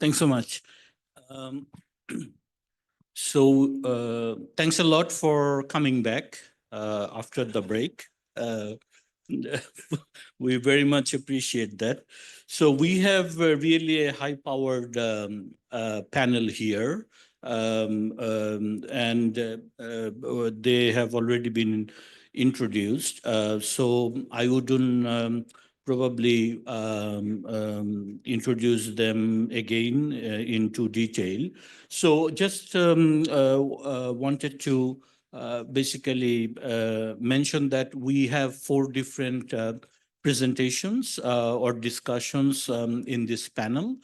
Thanks so much. Um, thanks a lot for coming back after the break. Uh, we very much appreciate that. So we have really a high-powered panel here, and they have already been introduced. So I wouldn't probably introduce them again into detail. So just wanted to basically mention that we have 4 different presentations or discussions in this panel.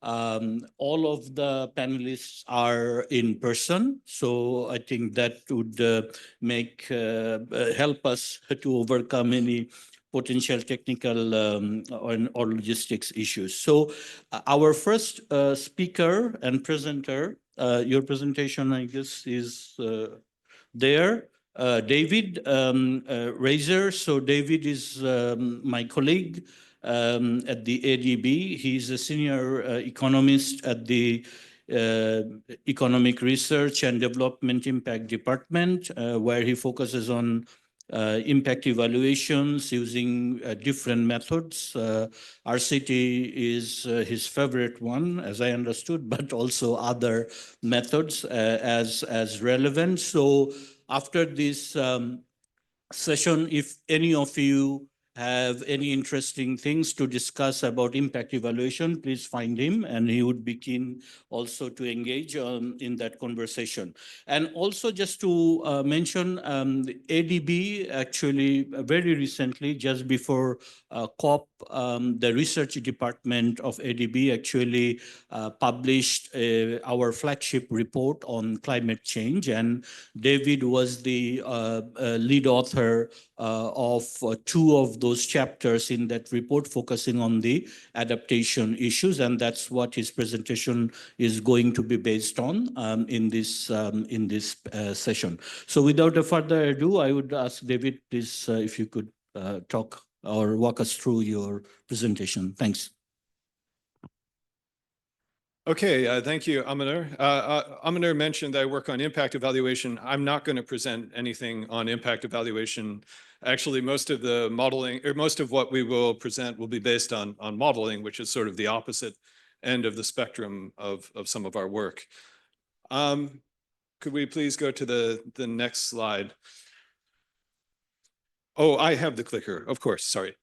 All of the panelists are in person, so I think that would help us to overcome any potential technical or logistics issues. So our first speaker and presenter, your presentation, I guess, is there. David Razor. So David is my colleague at the ADB. He's a senior economist at the Economic Research and Development Impact Department, where he focuses on impact evaluations using different methods. RCT is his favorite one, as I understood, but also other methods as relevant. So after this session, if any of you have any interesting things to discuss about impact evaluation, please find him, and he would be keen also to engage in that conversation. And also just to mention, the ADB actually very recently, just before COP, the research department of ADB actually published our flagship report on climate change, and David was the lead author of 2 of those chapters in that report, focusing on the adaptation issues, and that's what his presentation is going to be based on in this session. So without a further ado, I would ask David, please, if you could talk or walk us through your presentation. Thanks. Okay, thank you, Aminur. Aminur mentioned that I work on impact evaluation. I'm not going to present anything on impact evaluation. Actually, most of the modeling, or most of what we will present will be based on modeling, which is sort of the opposite end of the spectrum of some of our work. Could we please go to the next slide? Oh, I have the clicker, of course, sorry.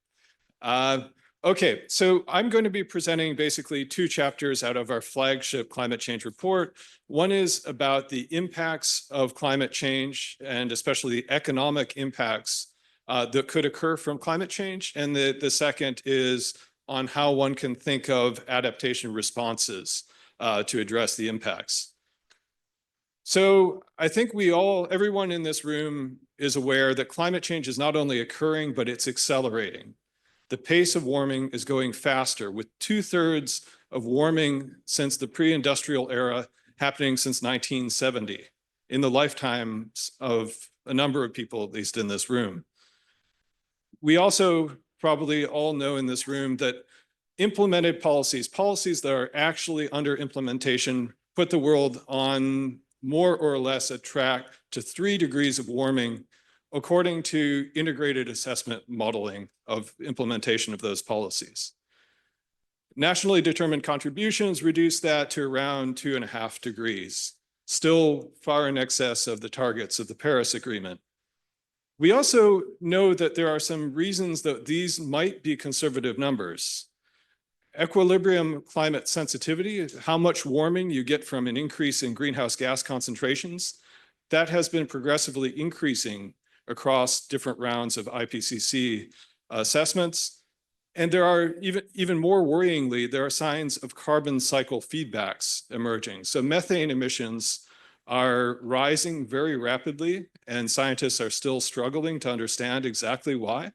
Okay, so I'm going to be presenting basically 2 chapters out of our flagship climate change report. One is about the impacts of climate change, and especially the economic impacts that could occur from climate change. And the second is on how one can think of adaptation responses to address the impacts. So I think everyone in this room is aware that climate change is not only occurring, but it's accelerating. The pace of warming is going faster, with 2/3 of warming since the pre-industrial era happening since 1970, in the lifetimes of a number of people, at least in this room. We also probably all know in this room that implemented policies that are actually under implementation, put the world on more or less a track to 3 degrees of warming, according to integrated assessment modeling of implementation of those policies. Nationally determined contributions reduce that to around 2.5 degrees, still far in excess of the targets of the Paris Agreement. We also know that there are some reasons that these might be conservative numbers. Equilibrium climate sensitivity, how much warming you get from an increase in greenhouse gas concentrations, that has been progressively increasing across different rounds of IPCC assessments. And there are even more worryingly, there are signs of carbon cycle feedbacks emerging. So methane emissions are rising very rapidly, and scientists are still struggling to understand exactly why.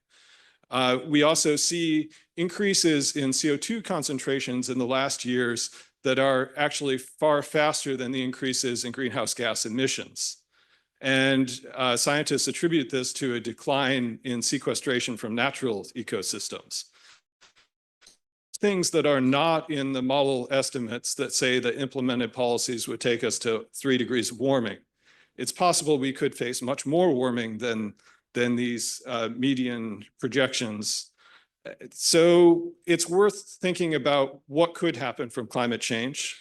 We also see increases in CO2 concentrations in the last years that are actually far faster than the increases in greenhouse gas emissions. And scientists attribute this to a decline in sequestration from natural ecosystems. things that are not in the model estimates that say that implemented policies would take us to 3 degrees of warming. It's possible we could face much more warming than these median projections. So it's worth thinking about what could happen from climate change.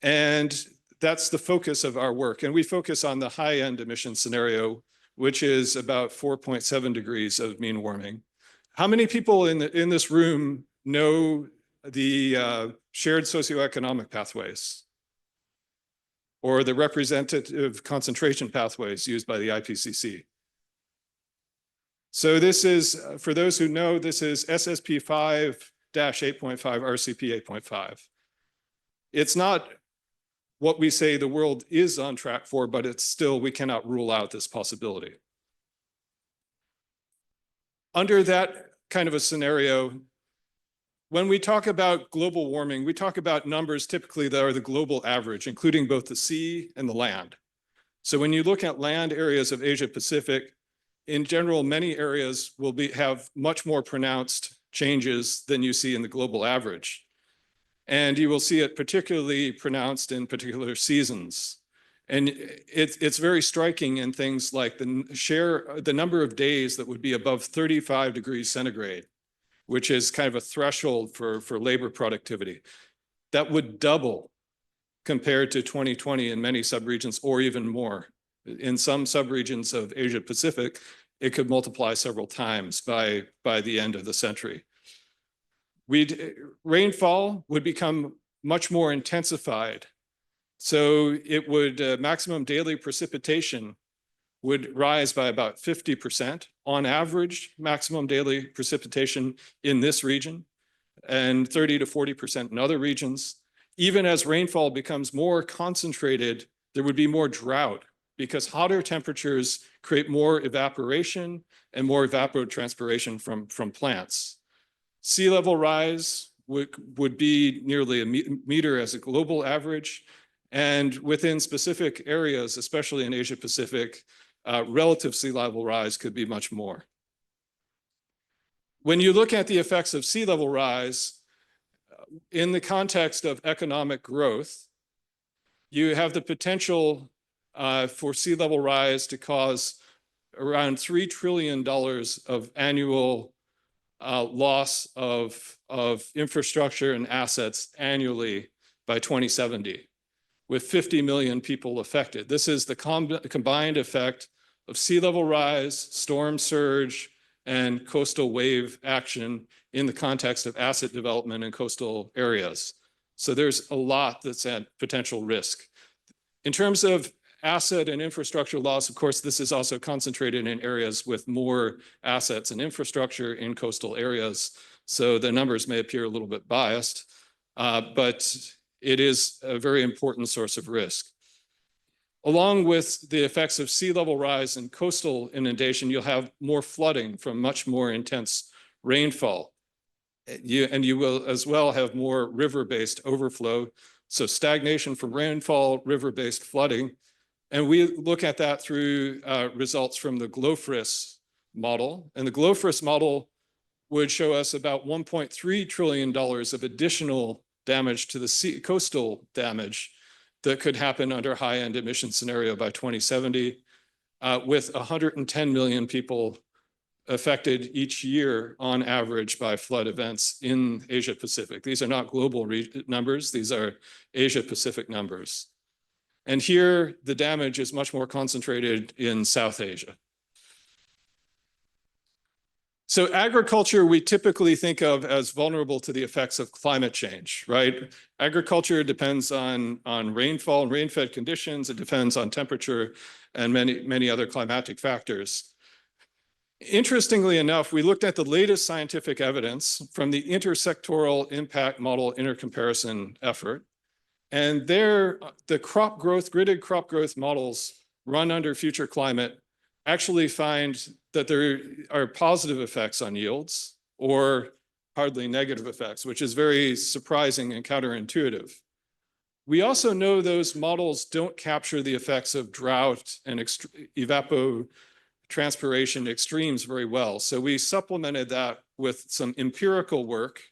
And that's the focus of our work. And we focus on the high-end emission scenario, which is about 4.7 degrees of mean warming. How many people in this room know the shared socioeconomic pathways or the representative concentration pathways used by the IPCC? So this is, for those who know, this is SSP 5-8.5, RCP 8.5. It's not what we say the world is on track for, but it's still, we cannot rule out this possibility. Under that kind of a scenario, when we talk about global warming, we talk about numbers typically that are the global average, including both the sea and the land. So when you look at land areas of Asia Pacific, in general, many areas will have much more pronounced changes than you see in the global average. And you will see it particularly pronounced in particular seasons. And it's very striking in things like the number of days that would be above 35 degrees centigrade, which is kind of a threshold for labor productivity. That would double compared to 2020 in many subregions, or even more. In some subregions of Asia Pacific, it could multiply several times by the end of the century. Rainfall would become much more intensified. So it would, maximum daily precipitation would rise by about 50% on average, maximum daily precipitation in this region, and 30 to 40% in other regions. Even as rainfall becomes more concentrated, there would be more drought because hotter temperatures create more evaporation and more evapotranspiration from plants. Sea level rise would be nearly a meter as a global average. And within specific areas, especially in Asia Pacific, relative sea level rise could be much more. When you look at the effects of sea level rise in the context of economic growth, you have the potential for sea level rise to cause around $3 trillion of annual loss of infrastructure and assets annually by 2070, with 50 million people affected. This is the combined effect of sea level rise, storm surge, and coastal wave action in the context of asset development in coastal areas. So there's a lot that's at potential risk. In terms of asset and infrastructure loss, of course, this is also concentrated in areas with more assets and infrastructure in coastal areas. So the numbers may appear a little bit biased, but it is a very important source of risk. Along with the effects of sea level rise and coastal inundation, you'll have more flooding from much more intense rainfall. You will as well have more river-based overflow. So stagnation from rainfall, river-based flooding. And we look at that through results from the GLOFRIS model. And the GLOFRIS model would show us about $1.3 trillion of additional damage to the coastal damage that could happen under high-end emission scenario by 2070, with 110 million people affected each year on average by flood events in Asia Pacific. These are not global numbers, these are Asia Pacific numbers. And here, the damage is much more concentrated in South Asia. So agriculture, we typically think of as vulnerable to the effects of climate change, right? Agriculture depends on rainfall and rain-fed conditions. It depends on temperature and many other climatic factors. Interestingly enough, we looked at the latest scientific evidence from the intersectoral impact model intercomparison effort. And there, the crop growth, gridded crop growth models run under future climate actually find that there are positive effects on yields or hardly negative effects, which is very surprising and counterintuitive. We also know those models don't capture the effects of drought and evapotranspiration extremes very well. So we supplemented that with some empirical work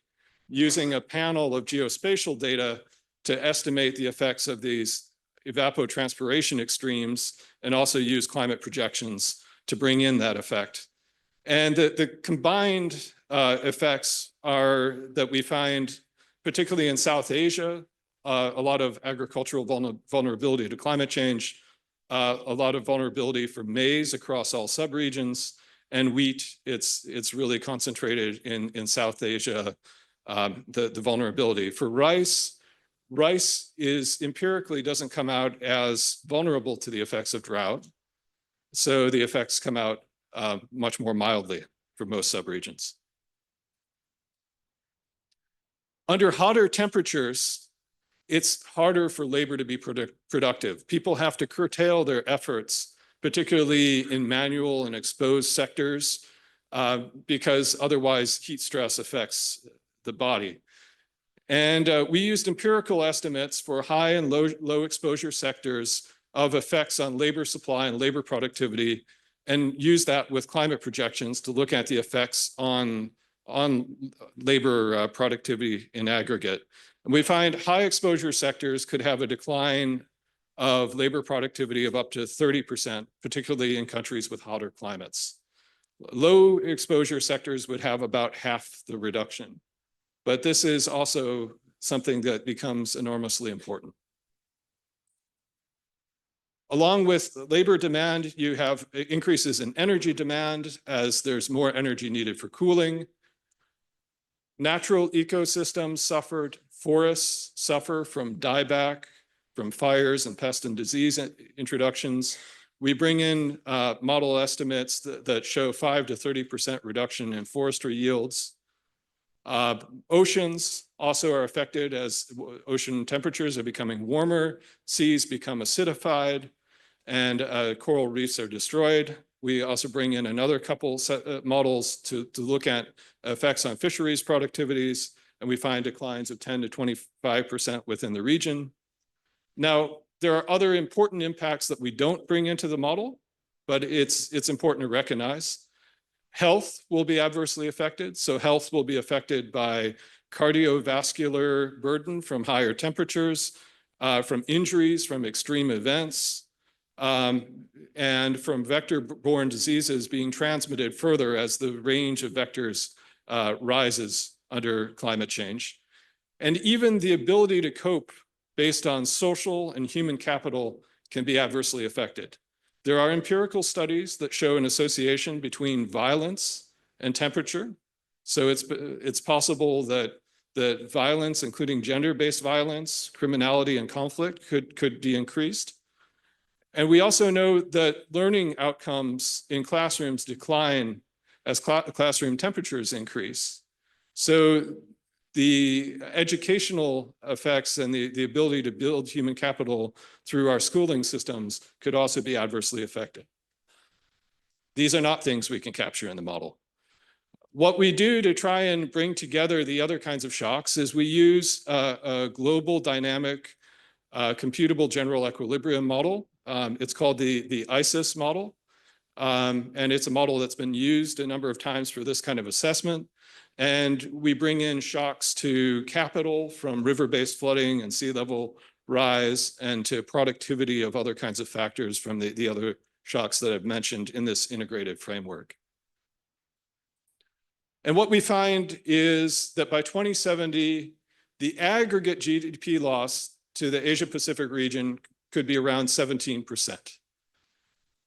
using a panel of geospatial data to estimate the effects of these evapotranspiration extremes and also use climate projections to bring in that effect. And the combined effects are that we find, particularly in South Asia, a lot of agricultural vulnerability to climate change, a lot of vulnerability for maize across all subregions, and wheat, it's really concentrated in South Asia, the vulnerability. For rice is empirically doesn't come out as vulnerable to the effects of drought. So the effects come out much more mildly for most subregions. Under hotter temperatures, it's harder for labor to be productive. People have to curtail their efforts, particularly in manual and exposed sectors, because otherwise heat stress affects the body. And we used empirical estimates for high and low exposure sectors of effects on labor supply and labor productivity, and use that with climate projections to look at the effects on labor productivity in aggregate. And we find high exposure sectors could have a decline of labor productivity of up to 30%, particularly in countries with hotter climates. Low exposure sectors would have about half the reduction. But this is also something that becomes enormously important. Along with labor demand, you have increases in energy demand as there's more energy needed for cooling. Natural ecosystems suffered, forests suffer from dieback, from fires and pest and disease introductions. We bring in model estimates that show 5 to 30% reduction in forestry yields. Oceans also are affected as ocean temperatures are becoming warmer, seas become acidified, and coral reefs are destroyed. We also bring in another couple models to look at effects on fisheries productivities, and we find declines of 10 to 25% within the region. Now, there are other important impacts that we don't bring into the model, but it's important to recognize. Health will be adversely affected. So health will be affected by cardiovascular burden from higher temperatures, from injuries, from extreme events, and from vector-borne diseases being transmitted further as the range of vectors rises under climate change. And even the ability to cope based on social and human capital can be adversely affected. There are empirical studies that show an association between violence and temperature. So it's possible that violence, including gender-based violence, criminality, and conflict could be increased. And we also know that learning outcomes in classrooms decline as classroom temperatures increase. So the educational effects and the ability to build human capital through our schooling systems could also be adversely affected. These are not things we can capture in the model. What we do to try and bring together the other kinds of shocks is we use a global dynamic computable general equilibrium model. It's called the ISIS model. And it's a model that's been used a number of times for this kind of assessment. And we bring in shocks to capital from river-based flooding and sea level rise, and to productivity of other kinds of factors from the other shocks that I've mentioned in this integrated framework. And what we find is that by 2070, the aggregate GDP loss to the Asia-Pacific region could be around 17%.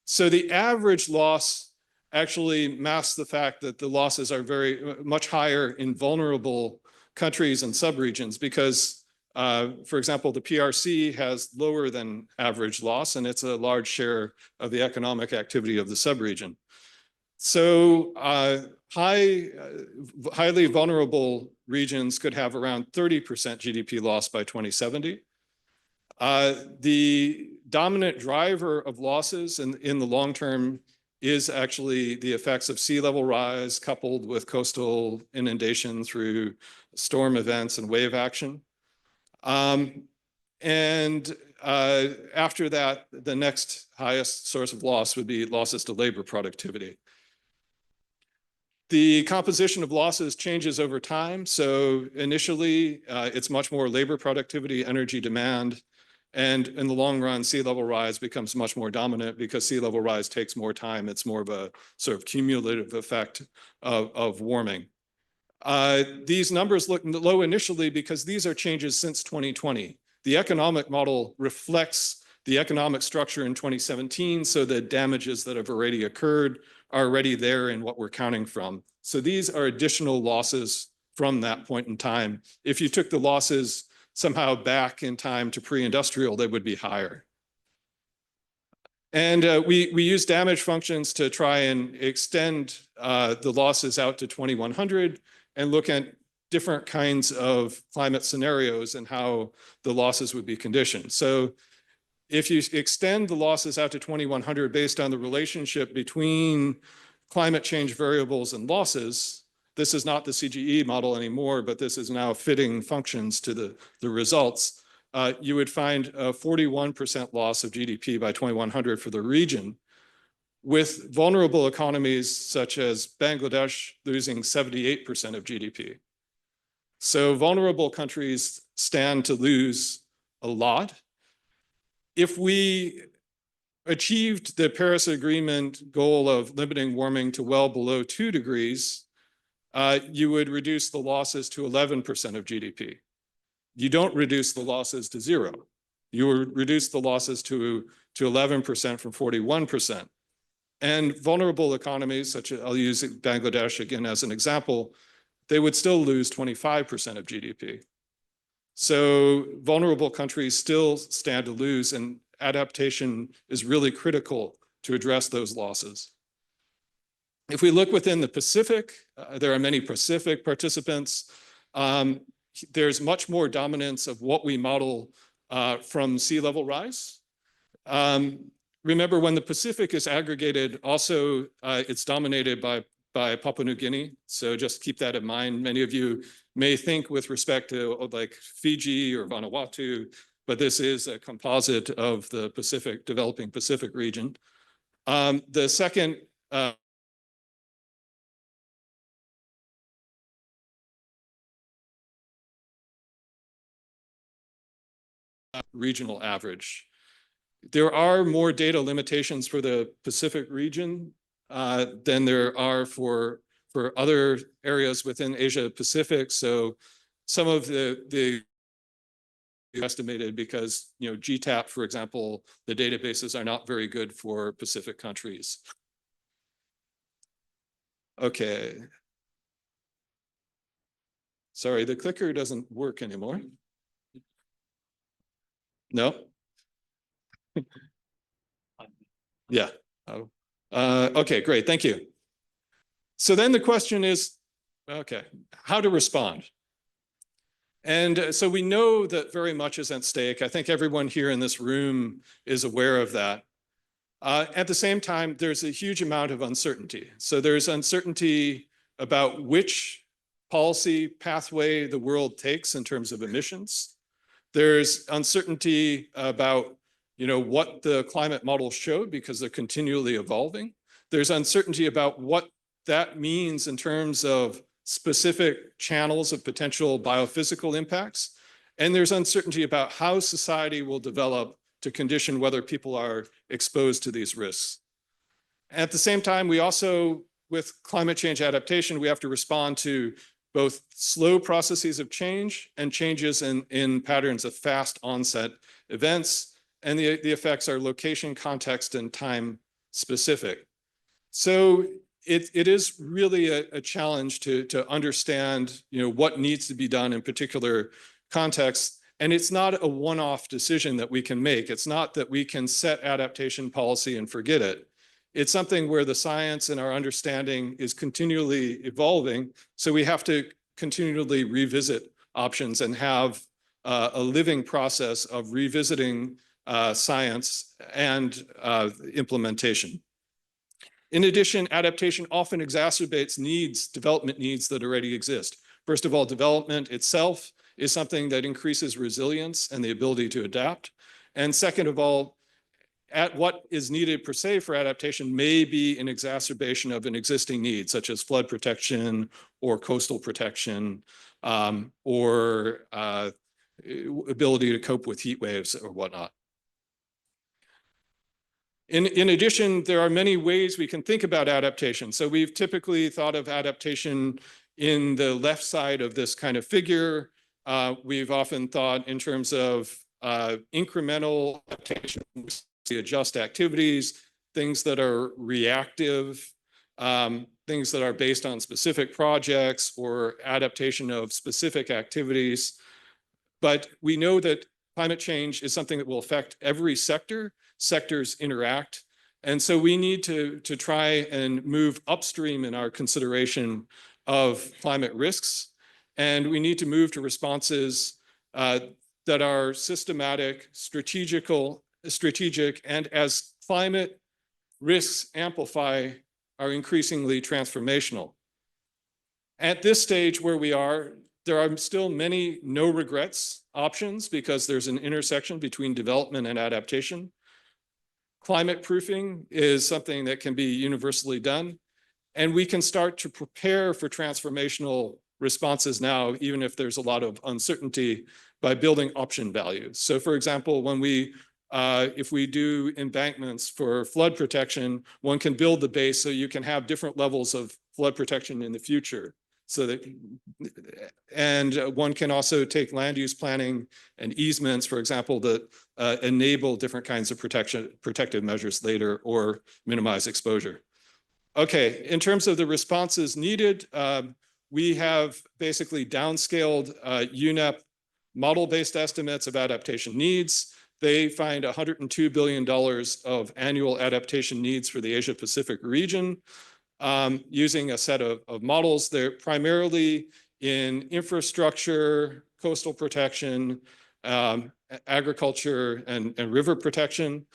So the average loss actually masks the fact that the losses are very much higher in vulnerable countries and subregions because, for example, the PRC has lower than average loss, and it's a large share of the economic activity of the subregion. So highly vulnerable regions could have around 30% GDP loss by 2070. The dominant driver of losses in the long term is actually the effects of sea level rise coupled with coastal inundation through storm events and wave action. And after that, the next highest source of loss would be losses to labor productivity. The composition of losses changes over time. So initially, it's much more labor productivity, energy demand. And in the long run, sea level rise becomes much more dominant because sea level rise takes more time. It's more of a sort of cumulative effect of warming. These numbers look low initially because these are changes since 2020. The economic model reflects the economic structure in 2017, so the damages that have already occurred are already there in what we're counting from. So these are additional losses from that point in time. If you took the losses somehow back in time to pre-industrial, they would be higher. And we use damage functions to try and extend the losses out to 2100 and look at different kinds of climate scenarios and how the losses would be conditioned. So if you extend the losses out to 2100 based on the relationship between climate change variables and losses, this is not the CGE model anymore, but this is now fitting functions to the results. You would find a 41% loss of GDP by 2100 for the region, with vulnerable economies such as Bangladesh losing 78% of GDP. So vulnerable countries stand to lose a lot. If we achieved the Paris Agreement goal of limiting warming to well below 2 degrees, you would reduce the losses to 11% of GDP. You don't reduce the losses to 0. You would reduce the losses to 11% from 41%. And vulnerable economies, such as, I'll use Bangladesh again as an example, they would still lose 25% of GDP. So vulnerable countries still stand to lose, and adaptation is really critical to address those losses. If we look within the Pacific, there are many Pacific participants. There's much more dominance of what we model from sea level rise. Remember, when the Pacific is aggregated, also it's dominated by Papua New Guinea. So just keep that in mind. Many of you may think with respect to like Fiji or Vanuatu, but this is a composite of the Pacific, developing Pacific region. The second regional average. There are more data limitations for the Pacific region than there are for other areas within Asia Pacific. So some of the estimated because, you know, GTAP, for example, the databases are not very good for Pacific countries. Okay. Sorry, the clicker doesn't work anymore. No? Yeah. Oh. Okay, great. Thank you. So then the question is, okay, how to respond? And so we know that very much is at stake. I think everyone here in this room is aware of that. At the same time, there's a huge amount of uncertainty. So there's uncertainty about which policy pathway the world takes in terms of emissions. There's uncertainty about, you know, what the climate models showed because they're continually evolving. There's uncertainty about what that means in terms of specific channels of potential biophysical impacts. And there's uncertainty about how society will develop to condition whether people are exposed to these risks. At the same time, we also, with climate change adaptation, we have to respond to both slow processes of change and changes in patterns of fast onset events. And the effects are location, context, and time specific. So it is really a challenge to understand, you know, what needs to be done in particular contexts. And it's not a one-off decision that we can make. It's not that we can set adaptation policy and forget it. It's something where the science and our understanding is continually evolving. So we have to continually revisit options and have a living process of revisiting science and implementation. In addition, adaptation often exacerbates development needs that already exist. First of all, development itself is something that increases resilience and the ability to adapt. And second of all, at what is needed per se for adaptation may be an exacerbation of an existing need, such as flood protection or coastal protection, or ability to cope with heat waves or whatnot. In addition, there are many ways we can think about adaptation. So we've typically thought of adaptation in the left side of this kind of figure. We've often thought in terms of incremental adaptation, adjust activities, things that are reactive, things that are based on specific projects or adaptation of specific activities. But we know that climate change is something that will affect every sector. Sectors interact. And so we need to try and move upstream in our consideration of climate risks. And we need to move to responses that are systematic, strategic, and as climate risks amplify, are increasingly transformational. At this stage where we are, there are still many no regrets options because there's an intersection between development and adaptation. Climate proofing is something that can be universally done, and we can start to prepare for transformational responses now, even if there's a lot of uncertainty, by building option values. So for example, when if we do embankments for flood protection, one can build the base so you can have different levels of flood protection in the future. So that, and one can also take land use planning and easements, for example, that enable different kinds of protective measures later or minimize exposure. Okay, in terms of the responses needed, we have basically downscaled UNEP model-based estimates of adaptation needs. They find $102 billion of annual adaptation needs for the Asia-Pacific region. Using a set of models. They're primarily in infrastructure, coastal protection, agriculture, and river protection.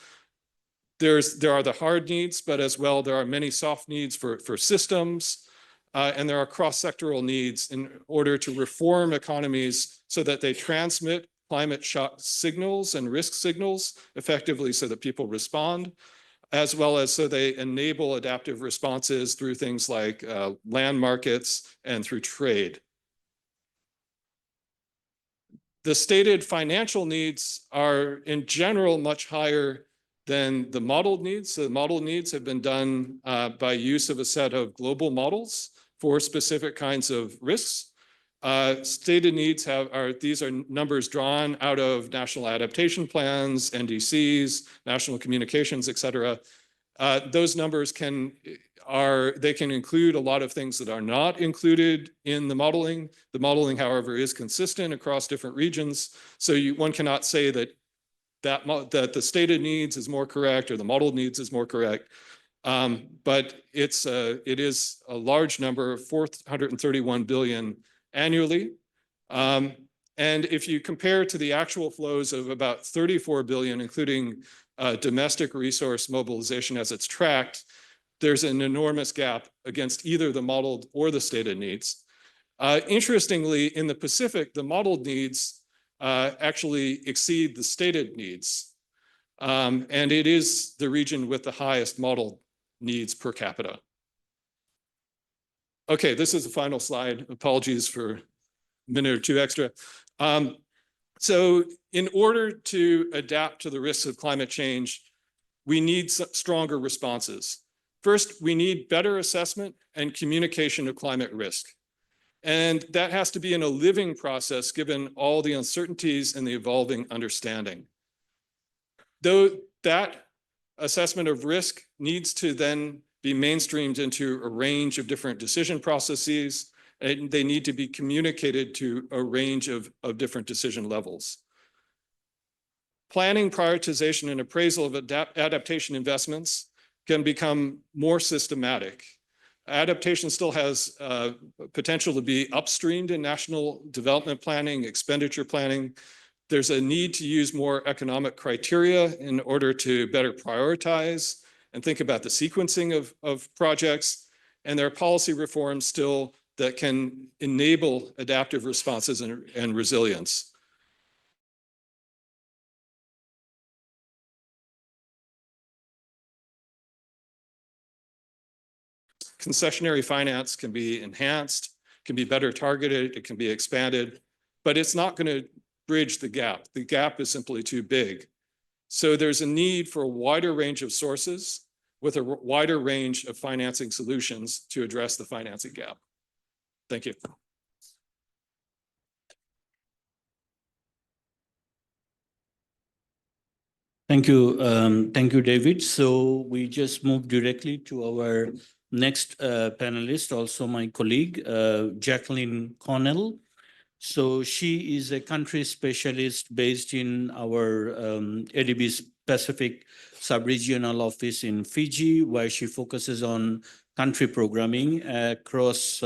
There are the hard needs, but as well, there are many soft needs for systems, and there are cross-sectoral needs in order to reform economies so that they transmit climate shock signals and risk signals effectively so that people respond, as well as so they enable adaptive responses through things like land markets and through trade. The stated financial needs are in general much higher than the modeled needs. So the modeled needs have been done by use of a set of global models for specific kinds of risks. Stated needs these are numbers drawn out of national adaptation plans, NDCs, national communications, et cetera. Those numbers can include a lot of things that are not included in the modeling. The modeling, however, is consistent across different regions. So one cannot say that the stated needs is more correct or the modeled needs is more correct. But it is a large number, 431 billion annually. And if you compare to the actual flows of about 34 billion, including domestic resource mobilization as it's tracked, there's an enormous gap against either the modeled or the stated needs. Interestingly, in the Pacific, the modeled needs actually exceed the stated needs. And it is the region with the highest modeled needs per capita. Okay, this is the final slide. Apologies for a minute or two extra. So in order to adapt to the risks of climate change, we need stronger responses. First, we need better assessment and communication of climate risk. And that has to be in a living process given all the uncertainties and the evolving understanding. Though that assessment of risk needs to then be mainstreamed into a range of different decision processes, and they need to be communicated to a range of different decision levels. Planning, prioritization, and appraisal of adaptation investments can become more systematic. Adaptation still has potential to be upstreamed in national development planning, expenditure planning. There's a need to use more economic criteria in order to better prioritize and think about the sequencing of projects. And there are policy reforms still that can enable adaptive responses and resilience. concessionary finance can be enhanced, can be better targeted, it can be expanded, but it's not going to bridge the gap. The gap is simply too big. So there's a need for a wider range of sources with a wider range of financing solutions to address the financing gap. Thank you. Thank you. Thank you, David. So we just move directly to our next panelist, also my colleague, Jacqueline Connell. So she is a country specialist based in our ADB's Pacific Sub-Regional Office in Fiji, where she focuses on country programming across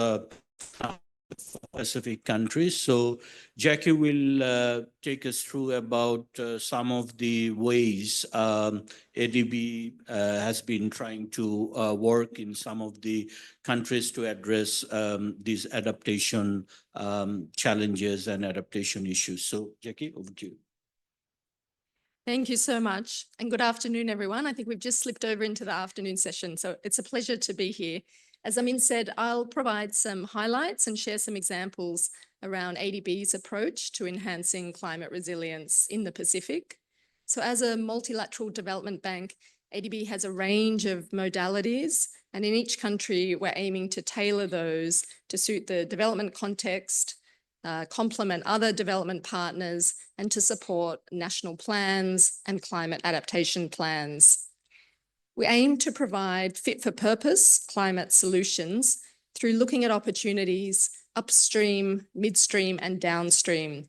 Pacific countries. So Jackie will take us through about some of the ways ADB has been trying to work in some of the countries to address these adaptation challenges and adaptation issues. So Jackie, over to you. Thank you so much. And good afternoon, everyone. I think we've just slipped over into the afternoon session, so it's a pleasure to be here. As Amin said, I'll provide some highlights and share some examples around ADB's approach to enhancing climate resilience in the Pacific. So as a multilateral development bank, ADB has a range of modalities, and in each country, we're aiming to tailor those to suit the development context, complement other development partners, and to support national plans and climate adaptation plans. We aim to provide fit-for-purpose climate solutions through looking at opportunities upstream, midstream, and downstream.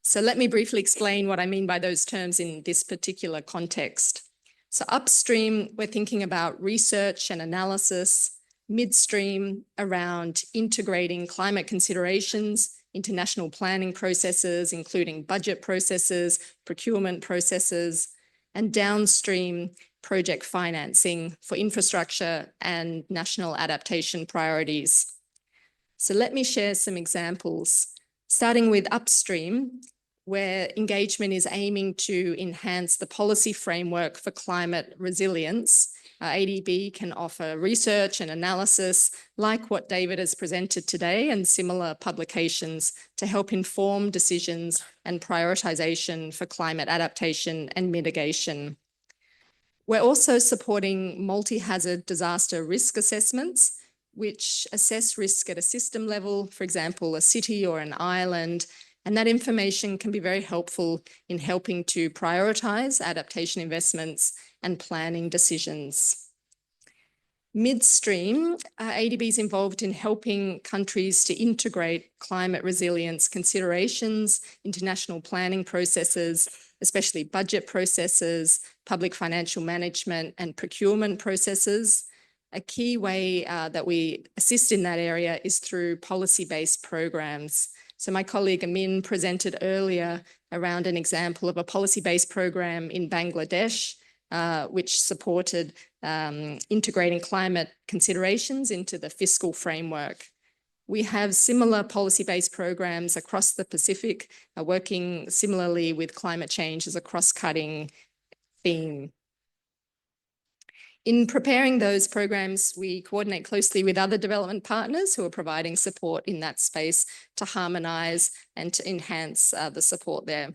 So let me briefly explain what I mean by those terms in this particular context. So upstream, we're thinking about research and analysis, midstream around integrating climate considerations into national planning processes, including budget processes, procurement processes, and downstream project financing for infrastructure and national adaptation priorities. So let me share some examples, starting with upstream, where engagement is aiming to enhance the policy framework for climate resilience. ADB can offer research and analysis like what David has presented today and similar publications to help inform decisions and prioritization for climate adaptation and mitigation. We're also supporting multi-hazard disaster risk assessments, which assess risk at a system level, for example, a city or an island, and that information can be very helpful in helping to prioritize adaptation investments and planning decisions. Midstream, ADB is involved in helping countries to integrate climate resilience considerations into national planning processes, especially budget processes, public financial management, and procurement processes. A key way that we assist in that area is through policy-based programs. So my colleague Amin presented earlier around an example of a policy-based program in Bangladesh, which supported integrating climate considerations into the fiscal framework. We have similar policy-based programs across the Pacific, working similarly with climate change as a cross-cutting theme. In preparing those programs, we coordinate closely with other development partners who are providing support in that space to harmonise and to enhance the support there.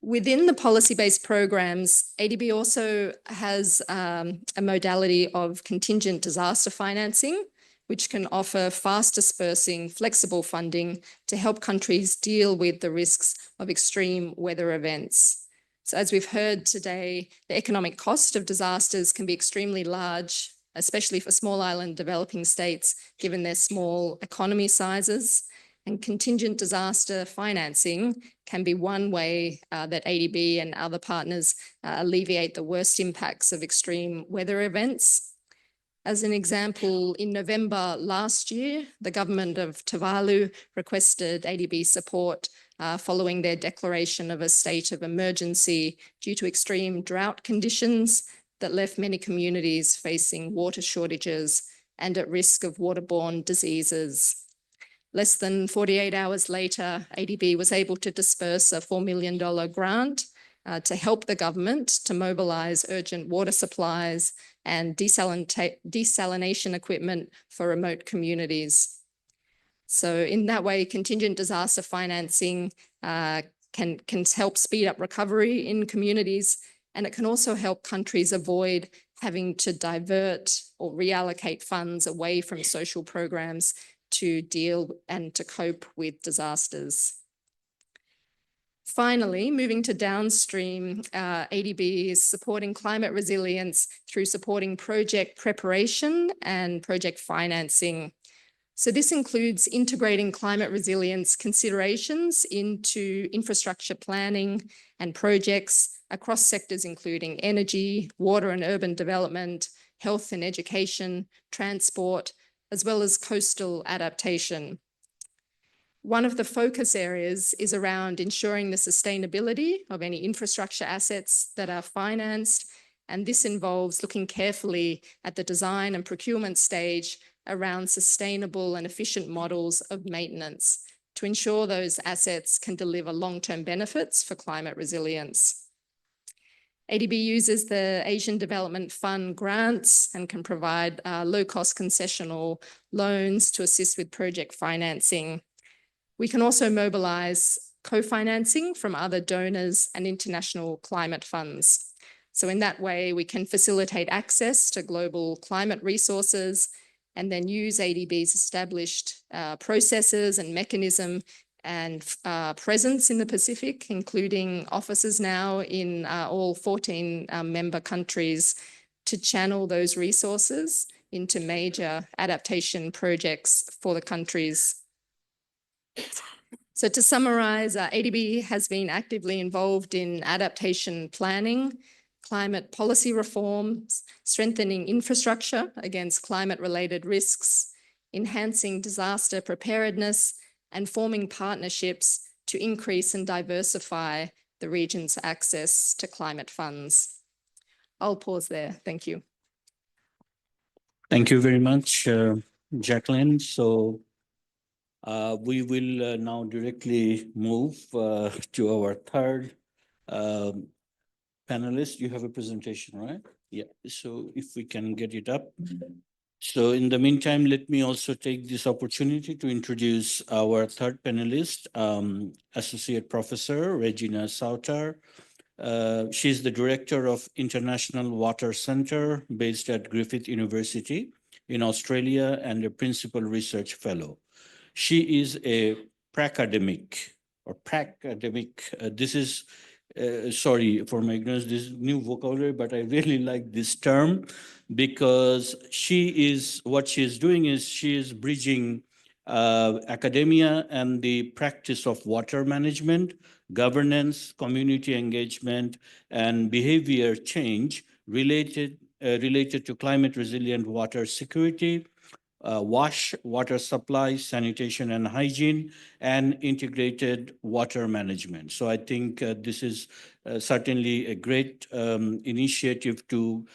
Within the policy-based programs, ADB also has a modality of contingent disaster financing, which can offer fast dispersing, flexible funding to help countries deal with the risks of extreme weather events. So as we've heard today, the economic cost of disasters can be extremely large, especially for small island developing states, given their small economy sizes. And contingent disaster financing can be one way that ADB and other partners alleviate the worst impacts of extreme weather events. As an example, in November last year, the government of Tuvalu requested ADB support following their declaration of a state of emergency due to extreme drought conditions that left many communities facing water shortages and at risk of waterborne diseases. Less than 48 hours later, ADB was able to disperse a $4 million grant to help the government to mobilise urgent water supplies and desalination equipment for remote communities. So in that way, contingent disaster financing can help speed up recovery in communities, and it can also help countries avoid having to divert or reallocate funds away from social programs to deal and to cope with disasters. Finally, moving to downstream, ADB is supporting climate resilience through supporting project preparation and project financing. So this includes integrating climate resilience considerations into infrastructure planning and projects across sectors including energy, water and urban development, health and education, transport, as well as coastal adaptation. One of the focus areas is around ensuring the sustainability of any infrastructure assets that are financed, and this involves looking carefully at the design and procurement stage around sustainable and efficient models of maintenance to ensure those assets can deliver long-term benefits for climate resilience. ADB uses the Asian Development Fund grants and can provide low-cost concessional loans to assist with project financing. We can also mobilise co-financing from other donors and international climate funds. So in that way, we can facilitate access to global climate resources and then use ADB's established processes and mechanism and presence in the Pacific, including offices now in all 14 member countries, to channel those resources into major adaptation projects for the countries. So to summarise, ADB has been actively involved in adaptation planning, climate policy reforms, strengthening infrastructure against climate-related risks, enhancing disaster preparedness, and forming partnerships to increase and diversify the region's access to climate funds. I'll pause there. Thank you. Thank you very much, Jacqueline. So we will now directly move to our third panelist. You have a presentation, right? Yeah, so if we can get it up. So in the meantime, let me also take this opportunity to introduce our third panelist, Associate Professor Regina Sauter. She's the Director of International Water Centre based at Griffith University in Australia and a Principal Research Fellow. She is a pracademic or pracademic. This is sorry for my ignorance, this new vocabulary, but I really like this term because what she is doing is she is bridging academia and the practice of water management, governance, community engagement, and behavior change related to climate resilient water security, water supply, sanitation and hygiene, and integrated water management. So I think this is certainly a great initiative to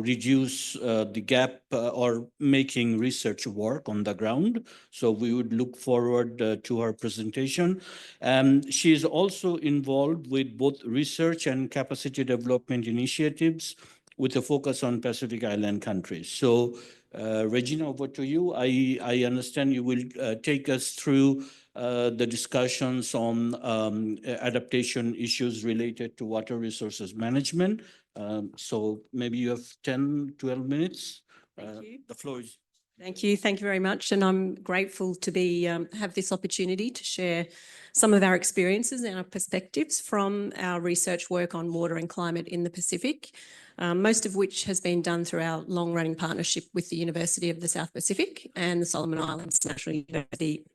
reduce the gap or making research work on the ground. So we would look forward to her presentation. She is also involved with both research and capacity development initiatives with a focus on Pacific Island countries. So Regina, over to you. I understand you will take us through the discussions on adaptation issues related to water resources management. So maybe you have 10, 12 minutes. Thank you. The floor is. Thank you. Thank you very much. And I'm grateful to be have this opportunity to share some of our experiences and our perspectives from our research work on water and climate in the Pacific, most of which has been done through our long-running partnership with the University of the South Pacific and the Solomon Islands National University.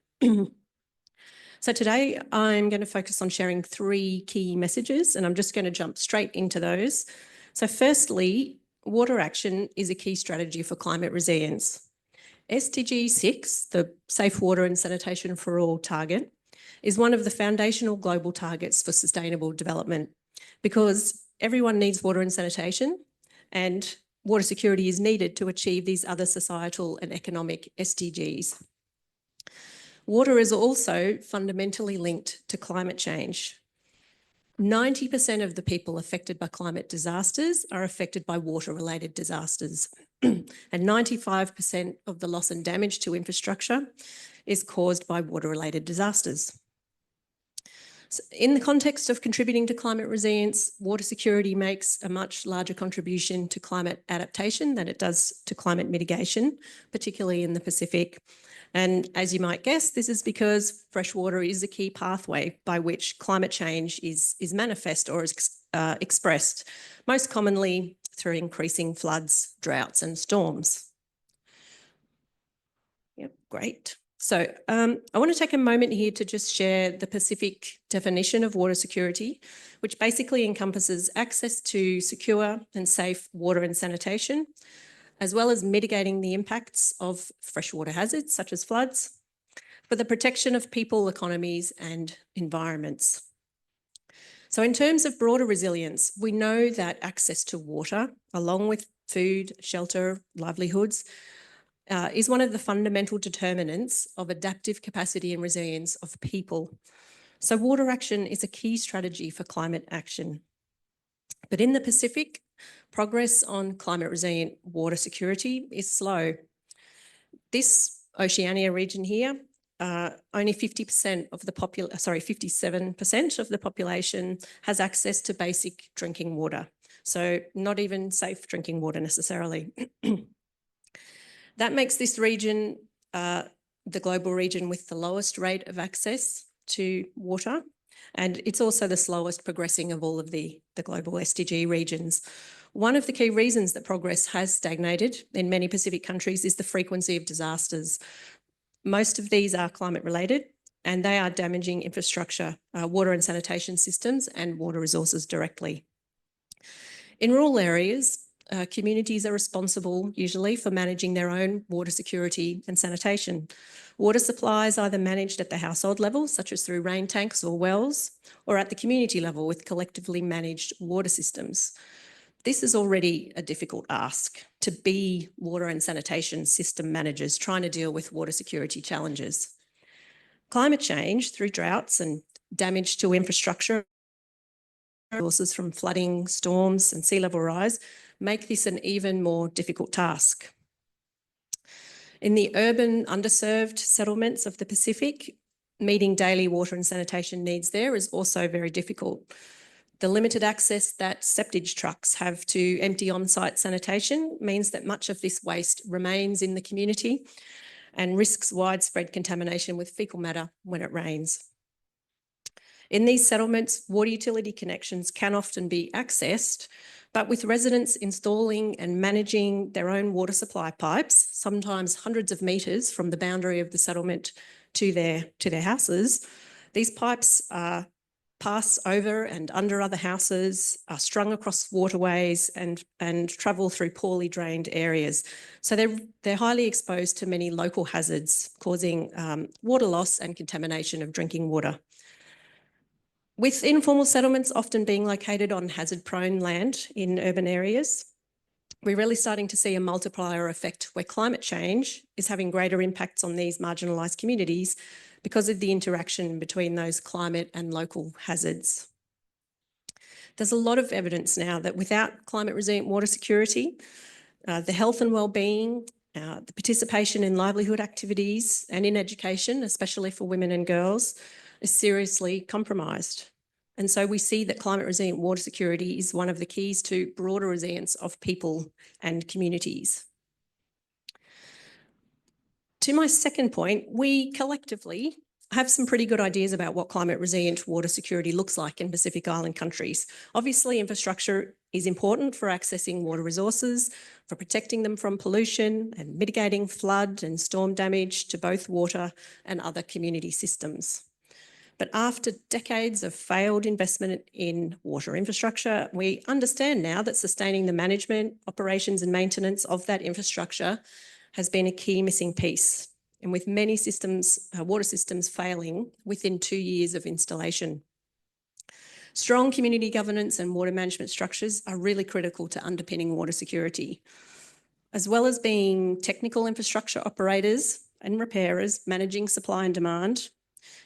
So today I'm going to focus on sharing 3 key messages, and I'm just going to jump straight into those. So firstly, water action is a key strategy for climate resilience. SDG 6, the Safe Water and Sanitation for All target, is one of the foundational global targets for sustainable development because everyone needs water and sanitation, and water security is needed to achieve these other societal and economic SDGs. Water is also fundamentally linked to climate change. 90% of the people affected by climate disasters are affected by water-related disasters. And 95% of the loss and damage to infrastructure is caused by water-related disasters. So in the context of contributing to climate resilience, water security makes a much larger contribution to climate adaptation than it does to climate mitigation, particularly in the Pacific. And as you might guess, this is because freshwater is a key pathway by which climate change is manifest or is expressed, most commonly through increasing floods, droughts and storms. Yep, great. So I want to take a moment here to just share the Pacific definition of water security, which basically encompasses access to secure and safe water and sanitation, as well as mitigating the impacts of freshwater hazards such as floods, for the protection of people, economies and environments. So in terms of broader resilience, we know that access to water, along with food, shelter, livelihoods, is one of the fundamental determinants of adaptive capacity and resilience of people. So water action is a key strategy for climate action. But in the Pacific, progress on climate resilient water security is slow. This Oceania region here, only 57% of the population has access to basic drinking water. So not even safe drinking water necessarily. That makes this region the global region with the lowest rate of access to water. And it's also the slowest progressing of all of the global SDG regions. One of the key reasons that progress has stagnated in many Pacific countries is the frequency of disasters. Most of these are climate related and they are damaging infrastructure, water and sanitation systems and water resources directly. In rural areas, communities are responsible usually for managing their own water security and sanitation. Water supply is either managed at the household level, such as through rain tanks or wells, or at the community level with collectively managed water systems. This is already a difficult ask to be water and sanitation system managers trying to deal with water security challenges. Climate change through droughts and damage to infrastructure, resources from flooding, storms and sea level rise make this an even more difficult task. In the urban underserved settlements of the Pacific, meeting daily water and sanitation needs there is also very difficult. The limited access that septage trucks have to empty on-site sanitation means that much of this waste remains in the community and risks widespread contamination with fecal matter when it rains. In these settlements, water utility connections can often be accessed, but with residents installing and managing their own water supply pipes, sometimes hundreds of metres from the boundary of the settlement to their houses, these pipes are pass over and under other houses, are strung across waterways and travel through poorly drained areas. So they're highly exposed to many local hazards, causing water loss and contamination of drinking water. With informal settlements often being located on hazard-prone land in urban areas, we're really starting to see a multiplier effect where climate change is having greater impacts on these marginalised communities because of the interaction between those climate and local hazards. There's a lot of evidence now that without climate resilient water security, the health and well-being, the participation in livelihood activities and in education, especially for women and girls, is seriously compromised. And so we see that climate resilient water security is one of the keys to broader resilience of people and communities. To my second point, we collectively have some pretty good ideas about what climate resilient water security looks like in Pacific Island countries. Obviously, infrastructure is important for accessing water resources, for protecting them from pollution and mitigating flood and storm damage to both water and other community systems. But after decades of failed investment in water infrastructure, we understand now that sustaining the management, operations and maintenance of that infrastructure has been a key missing piece. And with many systems, water systems failing within 2 years of installation. Strong community governance and water management structures are really critical to underpinning water security. As well as being technical infrastructure operators and repairers managing supply and demand,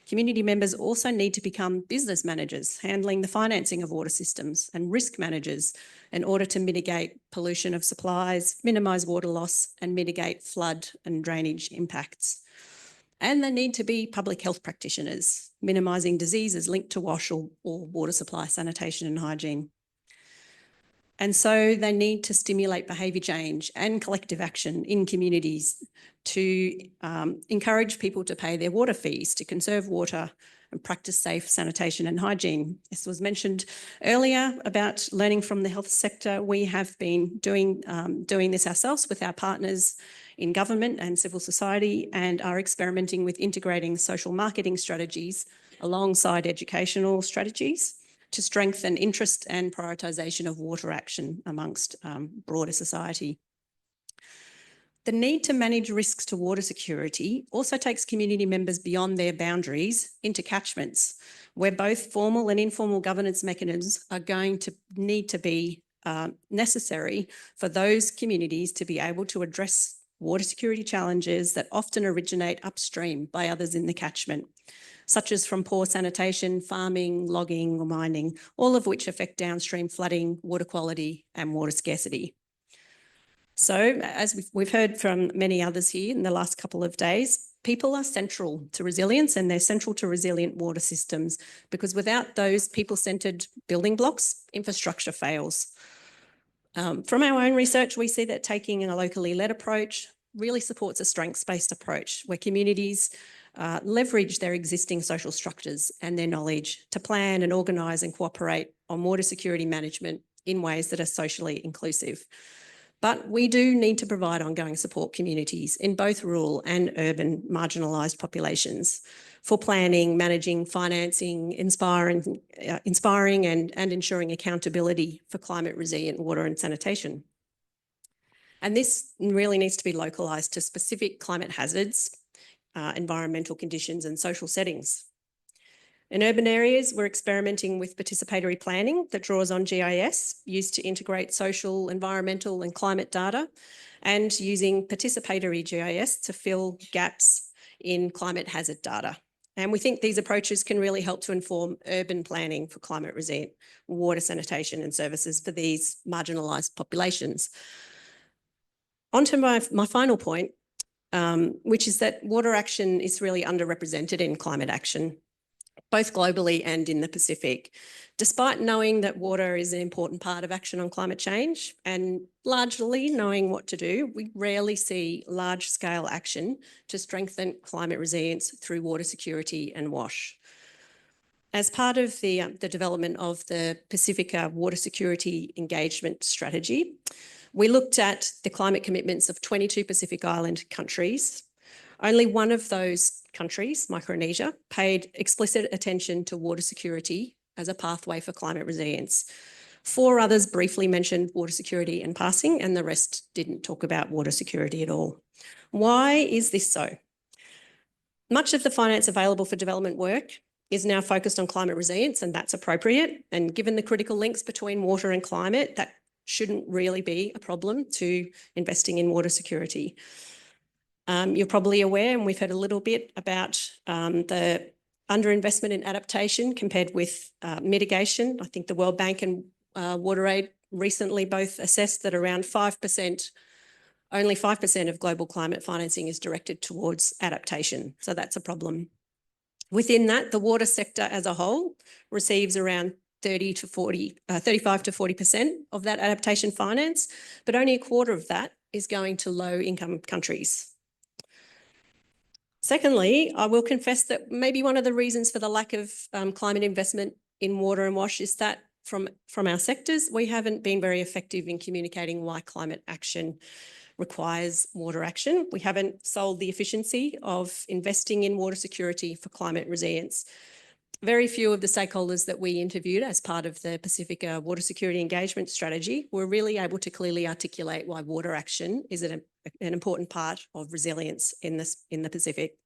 Community members also need to become business managers, handling the financing of water systems, and risk managers in order to mitigate pollution of supplies, minimise water loss, and mitigate flood and drainage impacts. And they need to be public health practitioners, minimising diseases linked to wash or water supply, sanitation and hygiene. And so they need to stimulate behaviour change and collective action in communities to encourage people to pay their water fees, to conserve water and practice safe sanitation and hygiene. This was mentioned earlier about learning from the health sector. We have been doing this ourselves with our partners in government and civil society, and are experimenting with integrating social marketing strategies alongside educational strategies to strengthen interest and prioritisation of water action amongst broader society. The need to manage risks to water security also takes community members beyond their boundaries into catchments, where both formal and informal governance mechanisms are going to need to be necessary for those communities to be able to address water security challenges that often originate upstream by others in the catchment, such as from poor sanitation, farming, logging or mining, all of which affect downstream flooding, water quality and water scarcity. So, as we've heard from many others here in the last couple of days, people are central to resilience, and they're central to resilient water systems, because without those people-centred building blocks, infrastructure fails. From our own research, we see that taking a locally led approach really supports a strengths-based approach where communities leverage their existing social structures and their knowledge to plan and organise and cooperate on water security management in ways that are socially inclusive. But we do need to provide ongoing support communities in both rural and urban marginalised populations for planning, managing, financing, inspiring and ensuring accountability for climate resilient water and sanitation. And this really needs to be localised to specific climate hazards, environmental conditions and social settings. In urban areas, we're experimenting with participatory planning that draws on GIS, used to integrate social, environmental and climate data, and using participatory GIS to fill gaps in climate hazard data. And we think these approaches can really help to inform urban planning for climate resilient water, sanitation and services for these marginalised populations. On to my final point, which is that water action is really underrepresented in climate action, both globally and in the Pacific. Despite knowing that water is an important part of action on climate change and largely knowing what to do, we rarely see large-scale action to strengthen climate resilience through water security and WASH. As part of the development of the Pacifica Water Security Engagement Strategy, we looked at the climate commitments of 22 Pacific Island countries. Only one of those countries, Micronesia, paid explicit attention to water security as a pathway for climate resilience. 4 others briefly mentioned water security in passing, and the rest didn't talk about water security at all. Why is this so? Much of the finance available for development work is now focused on climate resilience, and that's appropriate. And given the critical links between water and climate, that shouldn't really be a problem to investing in water security. You're probably aware, and we've heard a little bit about the underinvestment in adaptation compared with mitigation. I think the World Bank and WaterAid recently both assessed that around 5%, only 5% of global climate financing is directed towards adaptation. So that's a problem. Within that, the water sector as a whole receives around 35 to 40% of that adaptation finance, but only a quarter of that is going to low-income countries. Secondly, I will confess that maybe one of the reasons for the lack of climate investment in water and WASH is that from our sectors, we haven't been very effective in communicating why climate action requires water action. We haven't sold the efficiency of investing in water security for climate resilience. Very few of the stakeholders that we interviewed as part of the Pacifica Water Security Engagement Strategy were really able to clearly articulate why water action is an important part of resilience in the Pacific.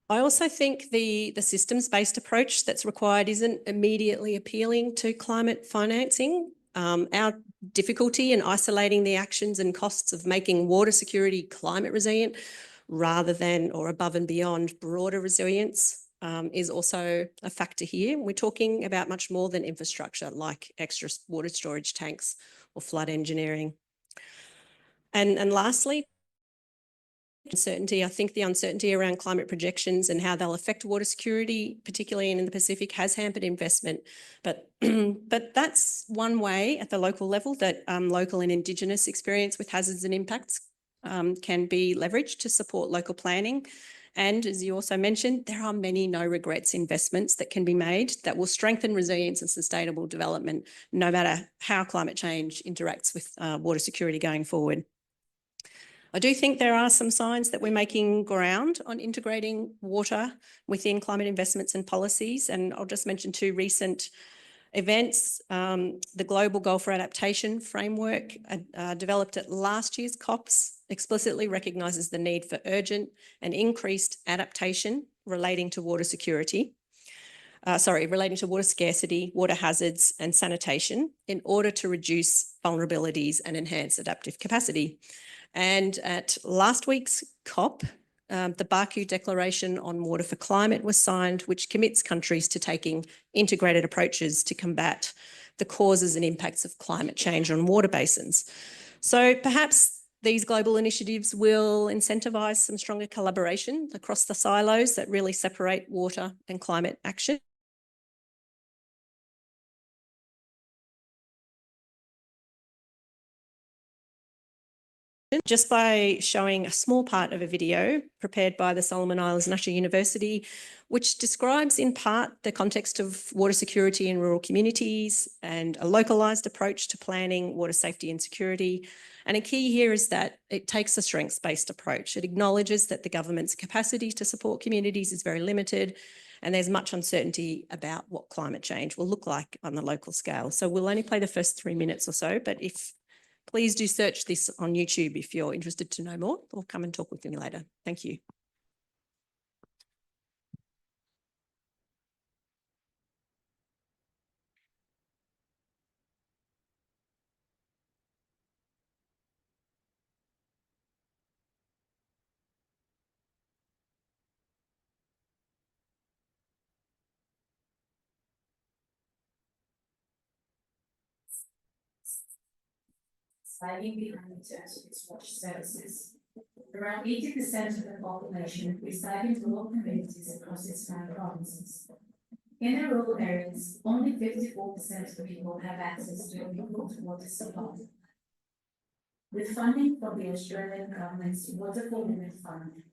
I also think the systems-based approach that's required isn't immediately appealing to climate financing. Our difficulty in isolating the actions and costs of making water security climate resilient rather than or above and beyond broader resilience is also a factor here. We're talking about much more than infrastructure like extra water storage tanks or flood engineering. And lastly, uncertainty. I think the uncertainty around climate projections and how they'll affect water security, particularly in the Pacific, has hampered investment. But that's one way at the local level that local and Indigenous experience with hazards and impacts can be leveraged to support local planning. And as you also mentioned, there are many no regrets investments that can be made that will strengthen resilience and sustainable development, no matter how climate change interacts with water security going forward. I do think there are some signs that we're making ground on integrating water within climate investments and policies. And I'll just mention two recent events. The Global Goal for Adaptation framework developed at last year's COPs explicitly recognises the need for urgent and increased adaptation relating to water security. Relating to water scarcity, water hazards and sanitation in order to reduce vulnerabilities and enhance adaptive capacity. And at last week's COP, the Baku Declaration on Water for Climate was signed, which commits countries to taking integrated approaches to combat the causes and impacts of climate change on water basins. So perhaps these global initiatives will incentivise some stronger collaboration across the silos that really separate water and climate action. Just by showing a small part of a video prepared by the Solomon Islands National University, which describes in part the context of water security in rural communities and a localised approach to planning water safety and security. And a key here is that it takes a strengths-based approach. It acknowledges that the government's capacity to support communities is very limited, and there's much uncertainty about what climate change will look like on the local scale. So we'll only play the first 3 minutes or so, but please do search this on YouTube if you're interested to know more, or come and talk with me later. Thank you. Lagging behind in terms of its water services. Around 80% of the population reside in rural communities across its 9 provinces. In the rural areas, only 54% of people have access to a improved water supply. With funding from the Australian government's Water for Women Fund,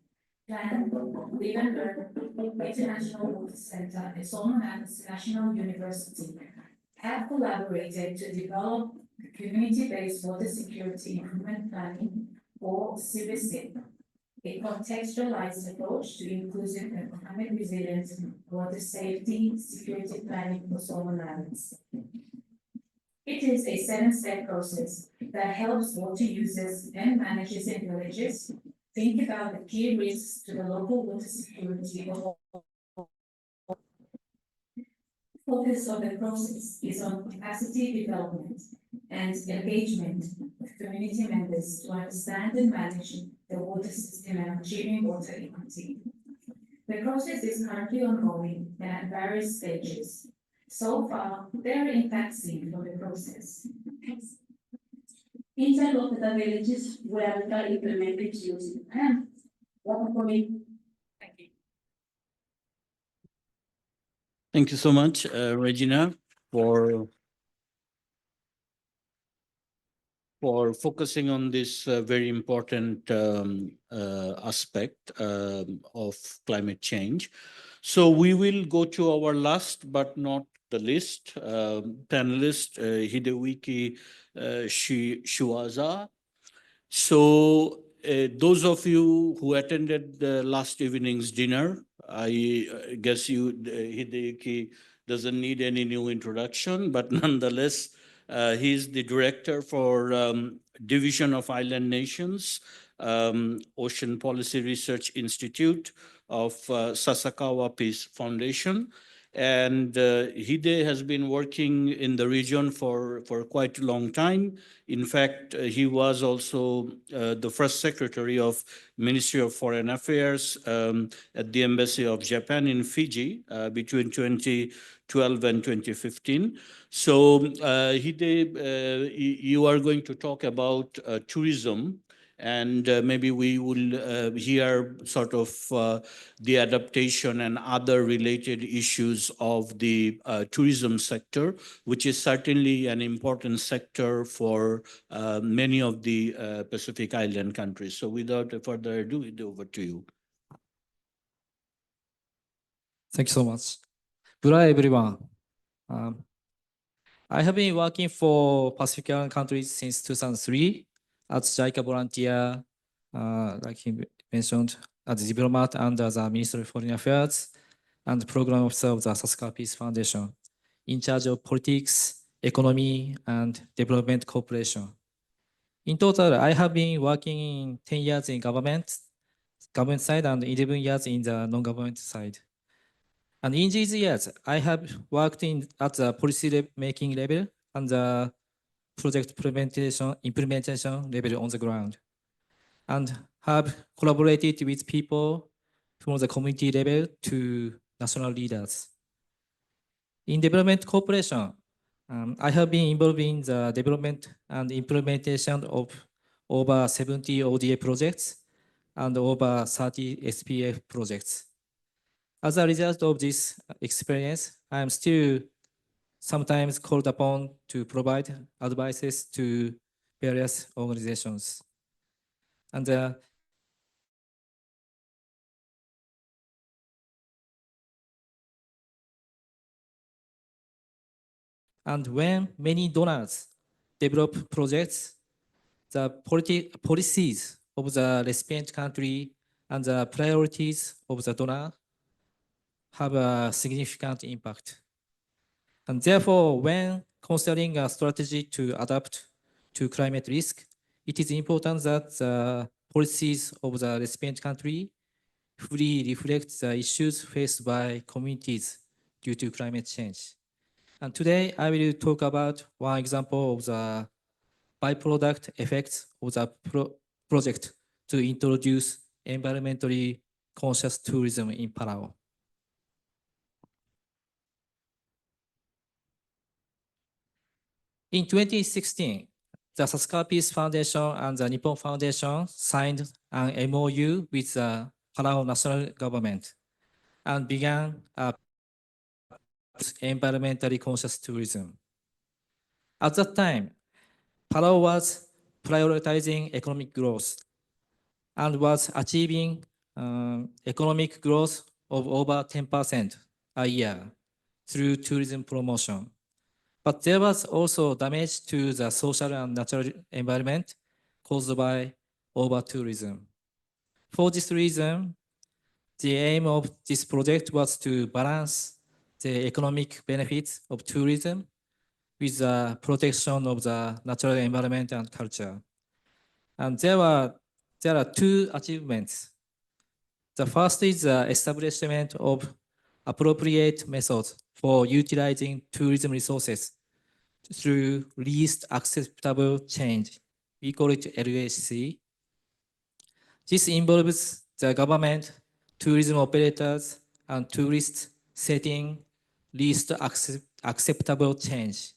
Plan, Leeuwenburg International Water Centre and Solomon Islands National University have collaborated to develop community-based water security improvement planning, or CBSIP, a contextualized approach to inclusive and climate resilient water safety security planning for Solomon Islands. It is a 7-step process that helps water users and managers in villages think about the key risks to the local water security. Focus of the process is on capacity development and engagement with community members to understand and manage the water system and achieving water equity. The process is currently ongoing and at various stages. So far, there are impacts seen from the process. Inside of the villages where the implemented using water cooling. Thank you. Thank you so much, Regina, for focusing on this very important aspect of climate change. So we will go to our last but not the least panelist, Hidewiki Shiwaza. So those of you who attended the last evening's dinner, I guess Hideyuki doesn't need any new introduction, but nonetheless, he's the director for Division of Island Nations, Ocean Policy Research Institute of Sasakawa Peace Foundation. And Hide has been working in the region for quite a long time. In fact, he was also the first secretary of Ministry of Foreign Affairs at the Embassy of Japan in Fiji between 2012 and 2015. So Hide, you are going to talk about tourism, and maybe we will hear sort of the adaptation and other related issues of the tourism sector, which is certainly an important sector for many of the Pacific Island countries. So without further ado, over to you. Thank you so much. Good day, everyone. I have been working for Pacific Island countries since 2003 as JICA volunteer, like he mentioned, as a diplomat under the Ministry of Foreign Affairs and program officer of the Sasaka Peace Foundation, in charge of politics, economy, and development cooperation. In total, I have been working in 10 years in government side and 11 years in the non-government side. And in these years, I have worked at the policy making level and the project implementation level on the ground, and have collaborated with people from the community level to national leaders. In development cooperation, I have been involved in the development and implementation of over 70 ODA projects and over 30 SPF projects. As a result of this experience, I am still sometimes called upon to provide advices to various organizations. And when many donors develop projects, the policies of the recipient country and the priorities of the donor have a significant impact. And therefore, when considering a strategy to adapt to climate risk, it is important that the policies of the recipient country fully reflect the issues faced by communities due to climate change. And today, I will talk about one example of the byproduct effects of the project to introduce environmentally conscious tourism in Palau. In 2016, the Sasaka Peace Foundation and the Nippon Foundation signed an MOU with the Palau national government and began environmentally conscious tourism. At that time, Palau was prioritizing economic growth and was achieving economic growth of over 10% a year through tourism promotion. But there was also damage to the social and natural environment caused by over-tourism. For this reason, the aim of this project was to balance the economic benefits of tourism with the protection of the natural environment and culture. And there are two achievements. The first is the establishment of appropriate methods for utilizing tourism resources through least acceptable change. We call it LAC. This involves the government, tourism operators, and tourists setting least acceptable change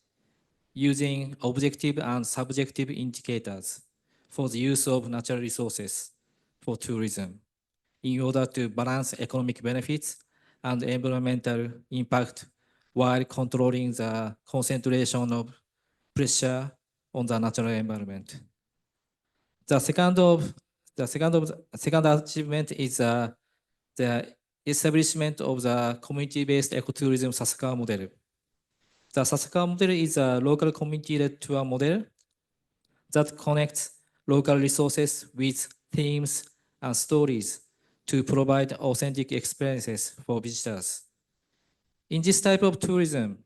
using objective and subjective indicators for the use of natural resources for tourism in order to balance economic benefits and environmental impact while controlling the concentration of pressure on the natural environment. The second achievement is the establishment of the community-based ecotourism Sasaka model. The Sasaka model is a local community-led tour model that connects local resources with themes and stories to provide authentic experiences for visitors. In this type of tourism,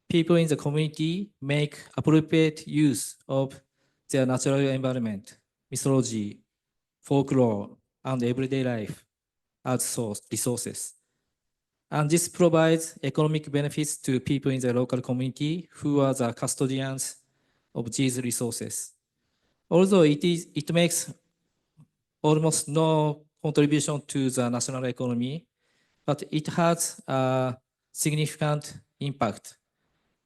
people in the community make appropriate use of their natural environment, mythology, folklore, and everyday life as resources. And this provides economic benefits to people in the local community who are the custodians of these resources. Although it makes almost no contribution to the national economy, but it has a significant impact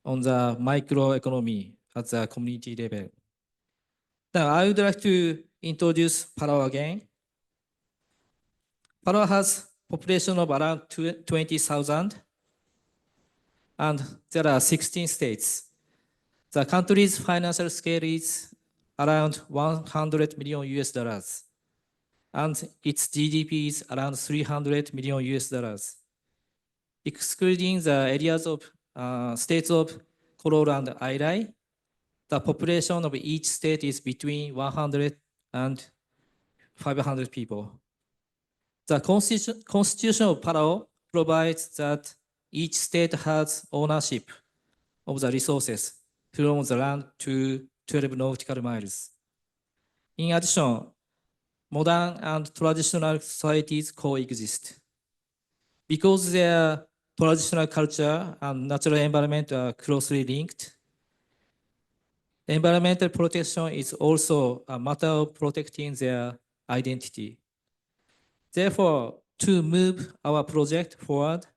on the microeconomy at the community level. Now, I would like to introduce Palau again. Palau has population of around 20,000, and there are 16 states. The country's financial scale is around 100 million US dollars, and its GDP is around 300 million US dollars. Excluding the areas of states of Koror and Airai, the population of each state is between 100 and 500 people. The Constitution of Palau provides that each state has ownership of the resources from the land to 12 nautical miles. In addition, modern and traditional societies coexist. Because their traditional culture and natural environment are closely linked, environmental protection is also a matter of protecting their identity. Therefore, to move our project forward,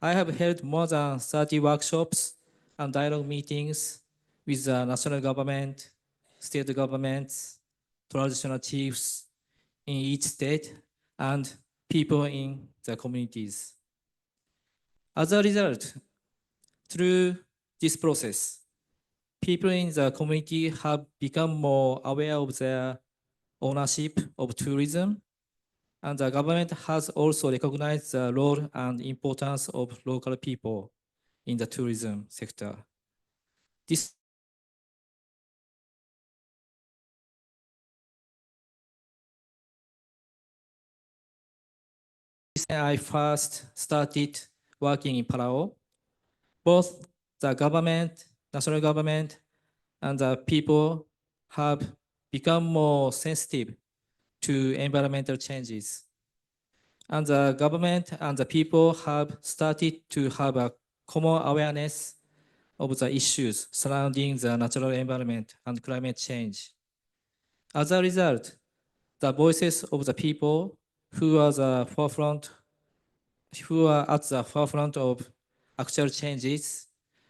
I have held more than 30 workshops and dialogue meetings with the national government, state governments, traditional chiefs in each state, and people in the communities. As a result, through this process, people in the community have become more aware of their ownership of tourism, and the government has also recognized the role and importance of local people in the tourism sector. This is when I first started working in Palau. Both the government, national government, and the people have become more sensitive to environmental changes. And the government and the people have started to have a common awareness of the issues surrounding the natural environment and climate change. As a result, the voices of the people who are at the forefront of actual changes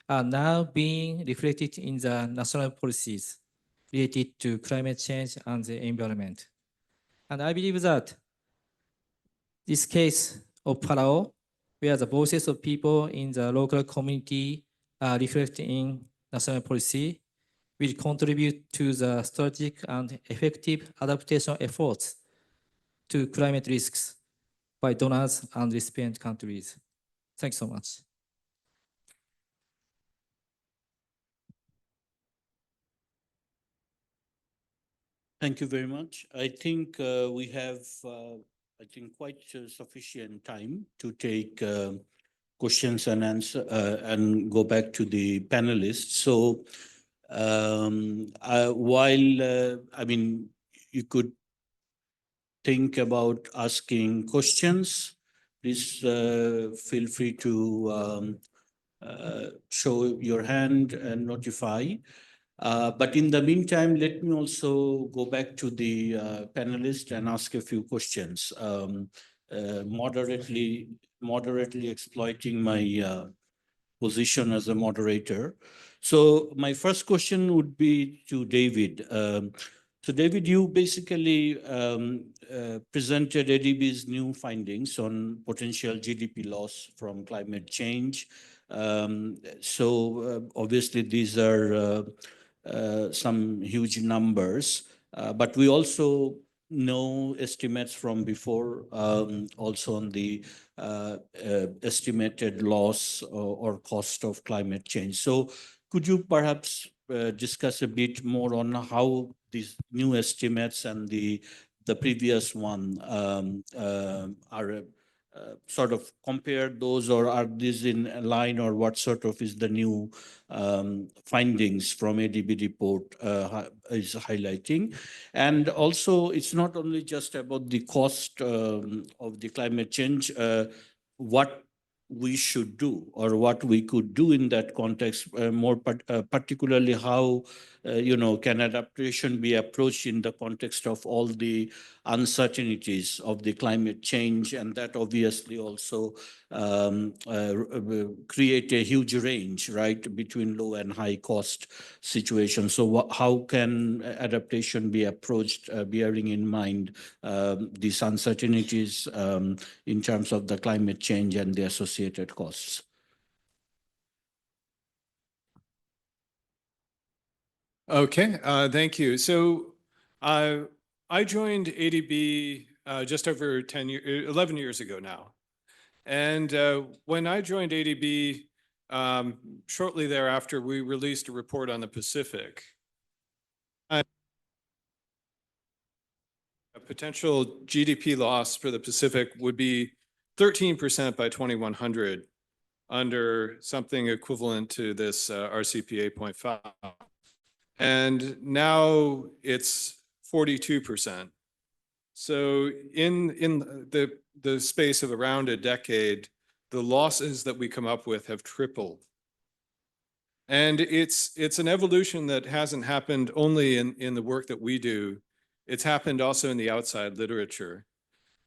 are now being reflected in the national policies related to climate change and the environment. And I believe that this case of Palau, where the voices of people in the local community are reflected in national policy, will contribute to the strategic and effective adaptation efforts to climate risks by donors and recipient countries. Thanks so much. Thank you very much. I think we have, quite sufficient time to take questions and answer and go back to the panelists. So you could think about asking questions. Please feel free to show your hand and notify. But in the meantime, let me also go back to the panelists and ask a few questions, moderately exploiting my position as a moderator. So my first question would be to David. So David, you basically presented ADB's new findings on potential GDP loss from climate change. Obviously these are some huge numbers, but we also know estimates from before, also on the estimated loss or cost of climate change. So could you perhaps discuss a bit more on how these new estimates and the previous one are sort of compare those, or are these in line, or what sort of is the new findings from ADB report is highlighting? And also, it's not only just about the cost of the climate change. What we should do or what we could do in that context, particularly how, can adaptation be approached in the context of all the uncertainties of the climate change, and that obviously also create a huge range, right, between low and high cost situations. So how can adaptation be approached, bearing in mind these uncertainties in terms of the climate change and the associated costs? Okay, thank you. So I joined ADB just over 11 years ago now. And when I joined ADB, shortly thereafter, we released a report on the Pacific. A potential GDP loss for the Pacific would be 13% by 2100 under something equivalent to this RCP 8.5. And now it's 42%. So in the space of around a decade, the losses that we come up with have tripled. And it's an evolution that hasn't happened only in the work that we do. It's happened also in the outside literature.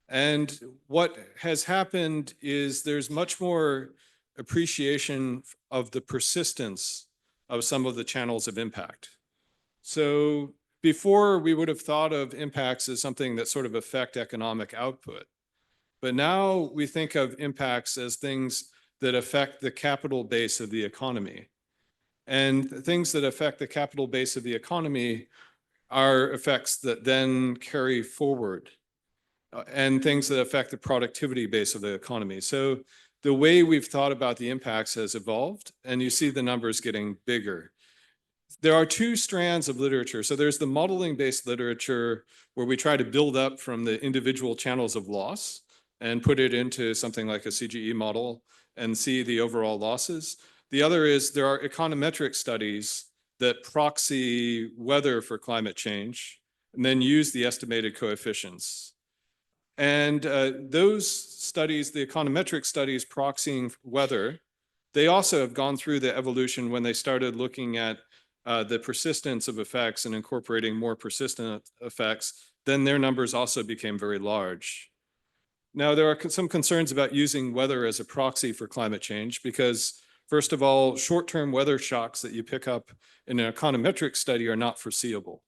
And what has happened is there's much more appreciation of the persistence of some of the channels of impact. So before, we would have thought of impacts as something that sort of affect economic output. But now we think of impacts as things that affect the capital base of the economy. And things that affect the capital base of the economy are effects that then carry forward, and things that affect the productivity base of the economy. So the way we've thought about the impacts has evolved, and you see the numbers getting bigger. There are two strands of literature. So there's the modeling-based literature where we try to build up from the individual channels of loss and put it into something like a CGE model and see the overall losses. The other is there are econometric studies that proxy weather for climate change and then use the estimated coefficients. And those studies, the econometric studies proxying weather, they also have gone through the evolution when they started looking at the persistence of effects and incorporating more persistent effects, then their numbers also became very large. Now, there are some concerns about using weather as a proxy for climate change because, first of all, short-term weather shocks that you pick up in an econometric study are not foreseeable,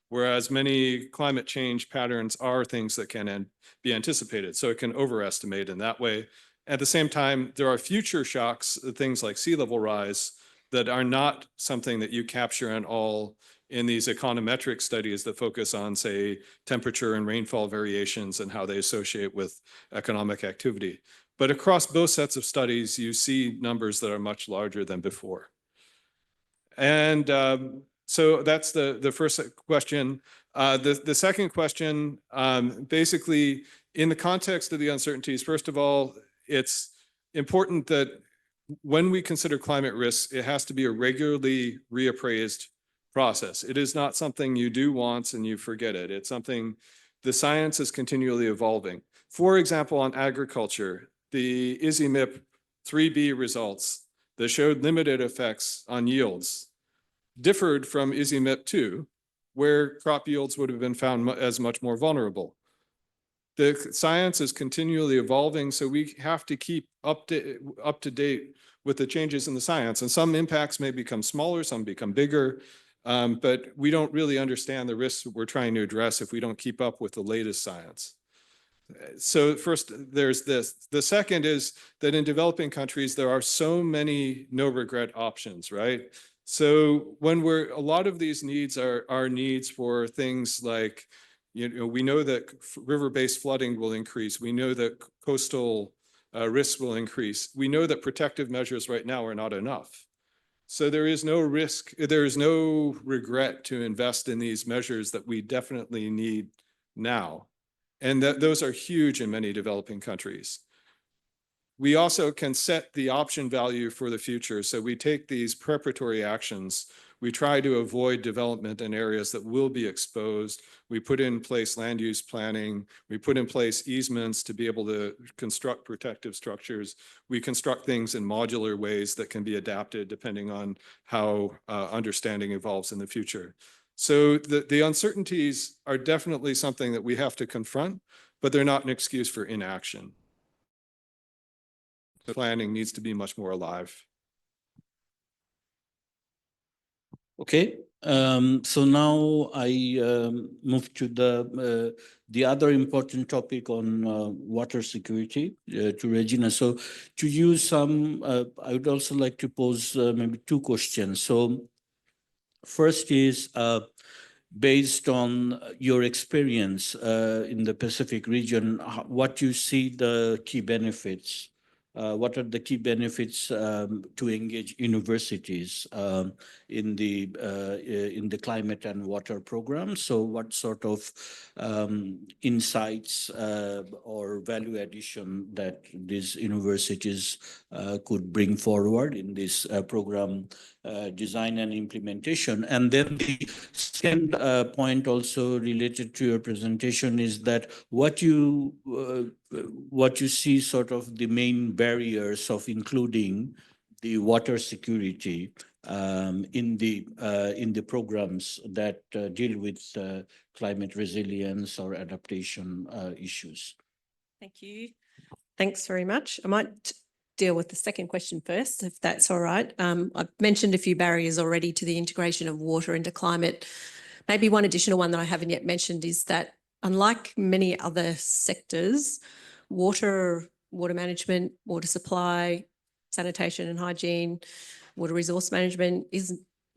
whereas many climate change patterns are things that can be anticipated, so it can overestimate in that way. At the same time, there are future shocks, things like sea level rise, that are not something that you capture at all in these econometric studies that focus on, say, temperature and rainfall variations and how they associate with economic activity. But across both sets of studies, you see numbers that are much larger than before. And so that's the first question. The second question, basically, in the context of the uncertainties, first of all, it's important that when we consider climate risks, it has to be a regularly reappraised process. It is not something you do once and you forget it. It's something, the science is continually evolving. For example, on agriculture, the ISIMIP 3B results that showed limited effects on yields differed from ISIMIP 2, where crop yields would have been found as much more vulnerable. The science is continually evolving, so we have to keep up to date with the changes in the science. And some impacts may become smaller, some become bigger, but we don't really understand the risks we're trying to address if we don't keep up with the latest science. So first, there's this. The second is that in developing countries, there are so many no regret options, right? So when a lot of these needs are needs for things like, we know that river-based flooding will increase. We know that coastal risks will increase. We know that protective measures right now are not enough. So there is no risk, there is no regret to invest in these measures that we definitely need now. And those are huge in many developing countries. We also can set the option value for the future. So we take these preparatory actions. We try to avoid development in areas that will be exposed. We put in place land use planning. We put in place easements to be able to construct protective structures. We construct things in modular ways that can be adapted depending on how understanding evolves in the future. So the uncertainties are definitely something that we have to confront, but they're not an excuse for inaction. The planning needs to be much more alive. Okay, so now I move to the other important topic on water security to Regina. So to use some, I would also like to pose maybe two questions. So first is based on your experience in the Pacific region, what you see the key benefits. What are the key benefits to engage universities in the climate and water program? So what sort of insights or value addition that these universities could bring forward in this program design and implementation? And then the second point also related to your presentation is that what you see sort of the main barriers of including the water security in the programs that deal with climate resilience or adaptation issues. Thank you. Thanks very much. I might deal with the second question first, if that's all right. I've mentioned a few barriers already to the integration of water into climate. Maybe one additional one that I haven't yet mentioned is that unlike many other sectors, water management, water supply, sanitation and hygiene, water resource management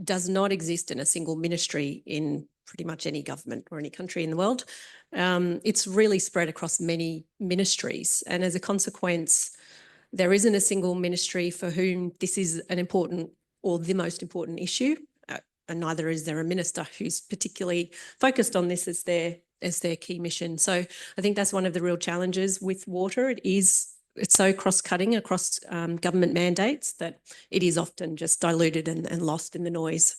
does not exist in a single ministry in pretty much any government or any country in the world. It's really spread across many ministries. And as a consequence, there isn't a single ministry for whom this is an important or the most important issue. And neither is there a minister who's particularly focused on this as their key mission. So I think that's one of the real challenges with water. It's so cross-cutting across government mandates that it is often just diluted and lost in the noise.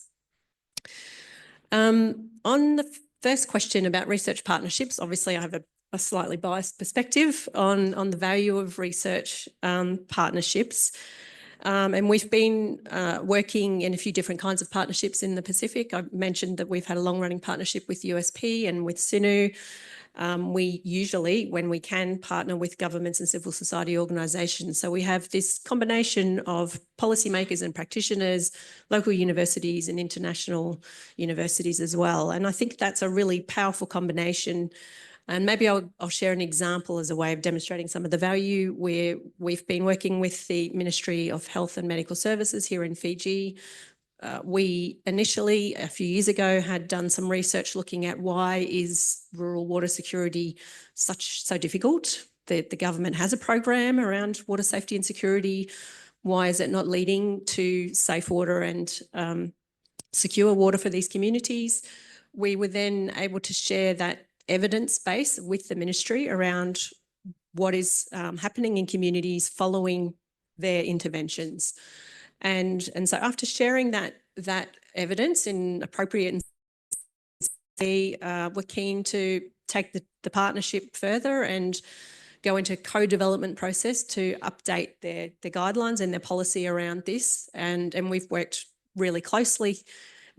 On the first question about research partnerships, obviously I have a slightly biased perspective on the value of research partnerships. And we've been working in a few different kinds of partnerships in the Pacific. I mentioned that we've had a long-running partnership with USP and with SINU. We usually, when we can, partner with governments and civil society organisations. So we have this combination of policymakers and practitioners, local universities and international universities as well. And I think that's a really powerful combination. And maybe I'll share an example as a way of demonstrating some of the value where we've been working with the Ministry of Health and Medical Services here in Fiji. We initially, a few years ago, had done some research looking at why is rural water security so difficult. The government has a program around water safety and security. Why is it not leading to safe water and secure water for these communities? We were then able to share that evidence base with the ministry around what is happening in communities following their interventions. And so after sharing that evidence in appropriate, they were keen to take the partnership further and go into co-development process to update their guidelines and their policy around this. And we've worked really closely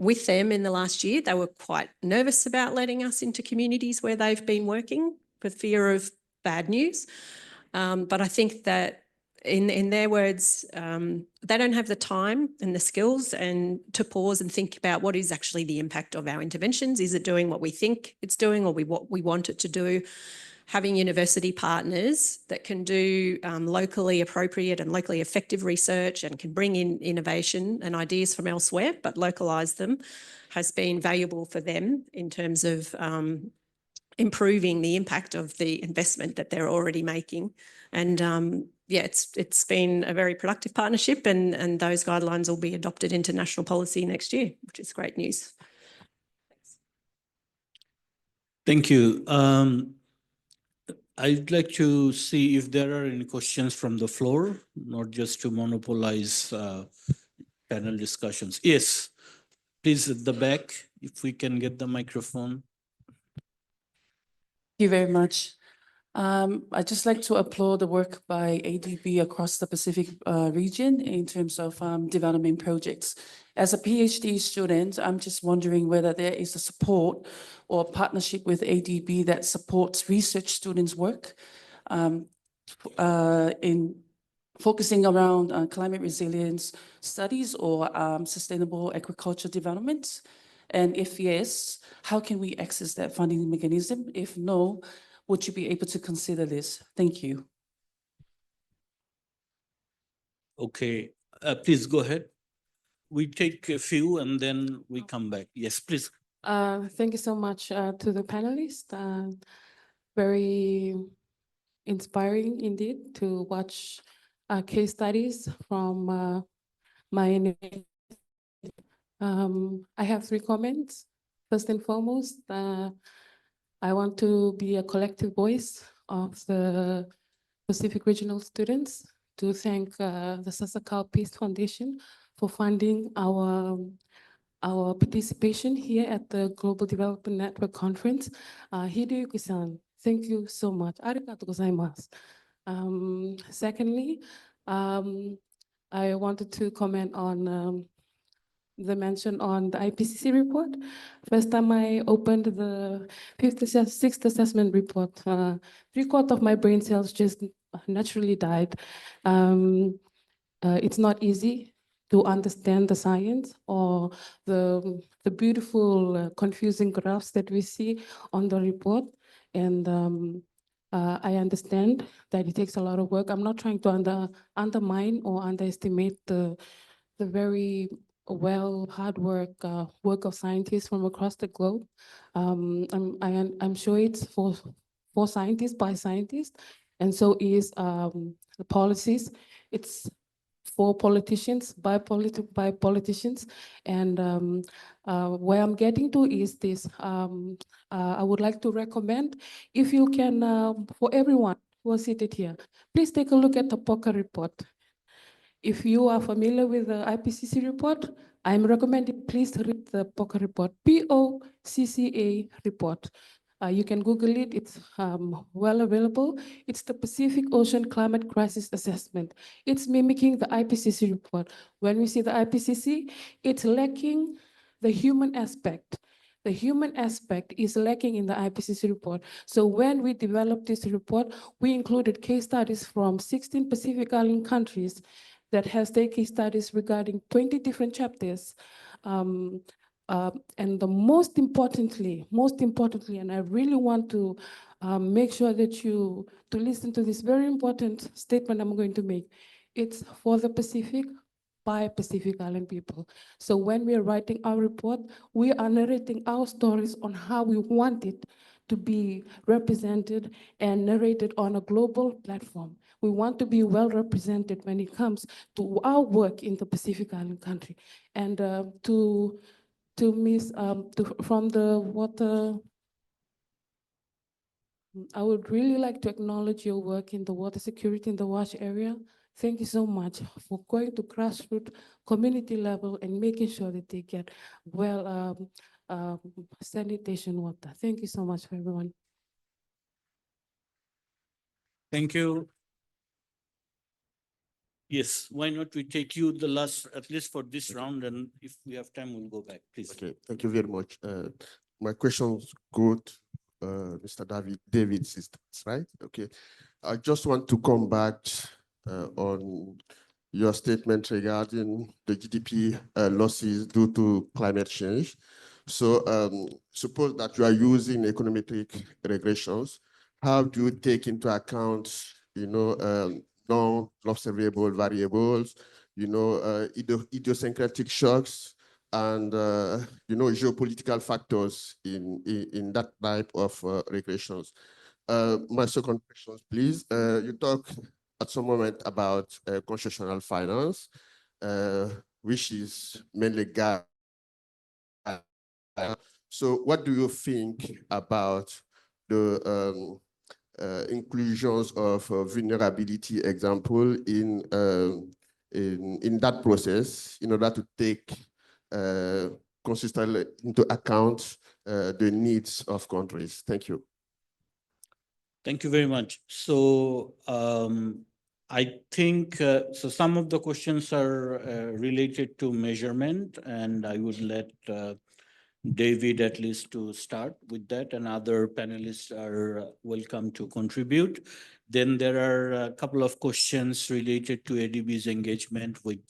with them in the last year. They were quite nervous about letting us into communities where they've been working for fear of bad news. But I think that in their words, they don't have the time and the skills and to pause and think about what is actually the impact of our interventions. Is it doing what we think it's doing or what we want it to do? Having university partners that can do locally appropriate and locally effective research and can bring in innovation and ideas from elsewhere, but localise them, has been valuable for them in terms of improving the impact of the investment that they're already making. And yeah, it's been a very productive partnership, and those guidelines will be adopted into national policy next year, which is great news. Thanks. Thank you. I'd like to see if there are any questions from the floor, not just to monopolize panel discussions. Yes, please at the back, if we can get the microphone. Thank you very much. I'd just like to applaud the work by ADB across the Pacific region in terms of development projects. As a PhD student, I'm just wondering whether there is a support or partnership with ADB that supports research students' work in focusing around climate resilience studies or sustainable agriculture development. And if yes, how can we access that funding mechanism? If no, would you be able to consider this? Thank you. Okay, please go ahead. We take a few and then we come back. Yes, please. Thank you so much to the panelists. Very inspiring indeed to watch case studies from my university. I have 3 comments. First and foremost, I want to be a collective voice of the Pacific Regional students to thank the Sasakau Peace Foundation for funding our participation here at the Global Development Network Conference. Hideyuki-san, thank you so much. Arigatou gozaimasu. Secondly, I wanted to comment on the mention on the IPCC report. First time I opened the 6th assessment report, 3/4 of my brain cells just naturally died. It's not easy to understand the science or the beautiful, confusing graphs that we see on the report. And I understand that it takes a lot of work. I'm not trying to undermine or underestimate the very hard work of scientists from across the globe. I'm sure it's for scientists by scientists, and so is the policies. It's for politicians by politicians, and where I'm getting to is this. I would like to recommend, if you can, for everyone who are seated here, please take a look at the POCA report. If you are familiar with the IPCC report, I'm recommending please read the POCA report, POCCA report. You can Google it, it's well available. It's the Pacific Ocean Climate Crisis Assessment. It's mimicking the IPCC report. When we see the IPCC, it's lacking the human aspect. The human aspect is lacking in the IPCC report. So when we developed this report, we included case studies from 16 Pacific Island countries that has their case studies regarding 20 different chapters. And the most importantly, and I really want to make sure that you listen to this very important statement I'm going to make. It's for the Pacific, by Pacific Island people. So when we are writing our report, we are narrating our stories on how we want it to be represented and narrated on a global platform. We want to be well represented when it comes to our work in the Pacific Island country. And from the water, I would really like to acknowledge your work in the water security in the WASH area. Thank you so much for going to grassroots community level and making sure that they get sanitation water. Thank you so much for everyone. Thank you. Yes, why not we take you the last, at least for this round, and if we have time, we'll go back, please. Okay, thank you very much. My questions go to Mr. David Systems, right? Okay, I just want to come back on your statement regarding the GDP losses due to climate change. So suppose that you are using econometric regressions. How do you take into account, non-observable variables, idiosyncratic shocks, and geopolitical factors in that type of regressions? My second question, please. You talk at some moment about concessional finance, which is mainly gas. So what do you think about the inclusions of vulnerability example in that process in order to take consistently into account the needs of countries. Thank you. Thank you very much. So I think so some of the questions are related to measurement, and I would let David at least to start with that, and other panelists are welcome to contribute. Then there are a couple of questions related to ADB's engagement with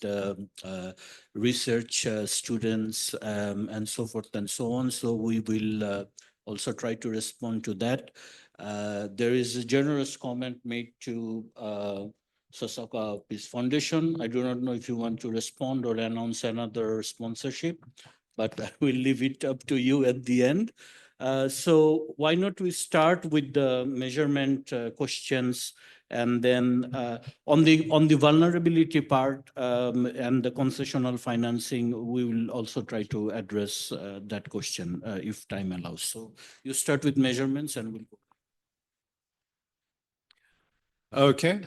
research students and so forth and so on. So we will also try to respond to that. There is a generous comment made to Sasaka Peace Foundation. I do not know if you want to respond or announce another sponsorship, but I will leave it up to you at the end. So why not we start with the measurement questions, and then on the vulnerability part and the concessional financing, we will also try to address that question if time allows. So you start with measurements and we'll go. Okay.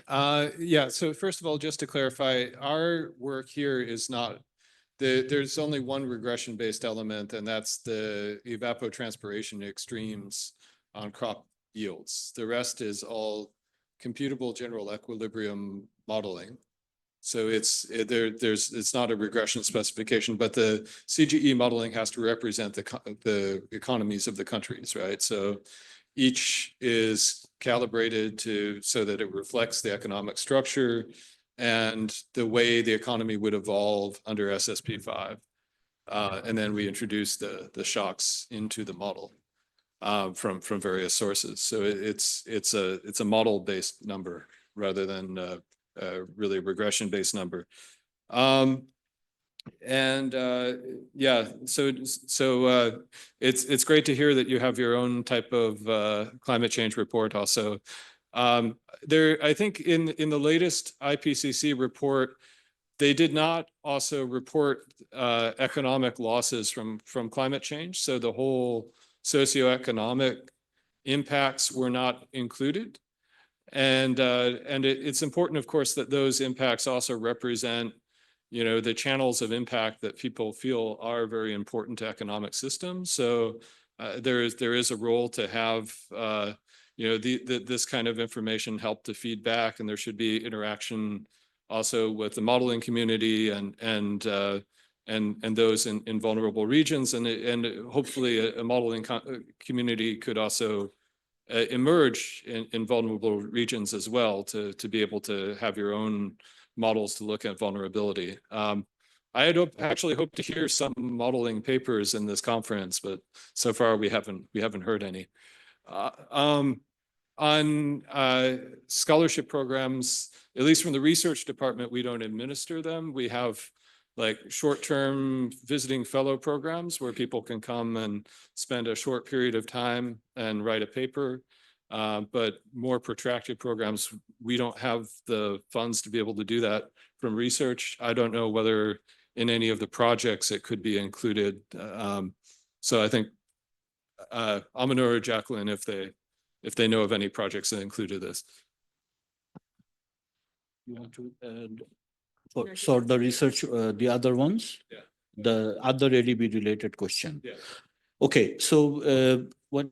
Yeah. So first of all, just to clarify, our work here is not there's only one regression-based element, and that's the evapotranspiration extremes on crop yields. The rest is all computable general equilibrium modeling. So it's not a regression specification, but the CGE modeling has to represent the economies of the countries, right? So each is calibrated so that it reflects the economic structure and the way the economy would evolve under SSP5. And then we introduce the shocks into the model from various sources. So it's a model-based number rather than really a regression-based number. Yeah, so it's great to hear that you have your own type of climate change report also. I think in the latest IPCC report, they did not also report economic losses from climate change. So the whole socioeconomic impacts were not included. And it's important, of course, that those impacts also represent, the channels of impact that people feel are very important to economic systems. So there is a role to have, this kind of information help to feedback, and there should be interaction also with the modeling community and those in vulnerable regions, and hopefully a modeling community could also emerge in vulnerable regions as well to be able to have your own models to look at vulnerability. I had actually hoped to hear some modeling papers in this conference, but so far we haven't heard any. On scholarship programs, at least from the research department, we don't administer them. We have like short-term visiting fellow programs where people can come and spend a short period of time and write a paper. But more protracted programs, we don't have the funds to be able to do that from research. I don't know whether in any of the projects it could be included. So I think Amanur or Jacqueline, if they know of any projects that included this. You want to so the research, the other ones? Yeah. The other ADB related question. Yeah. Okay, so what?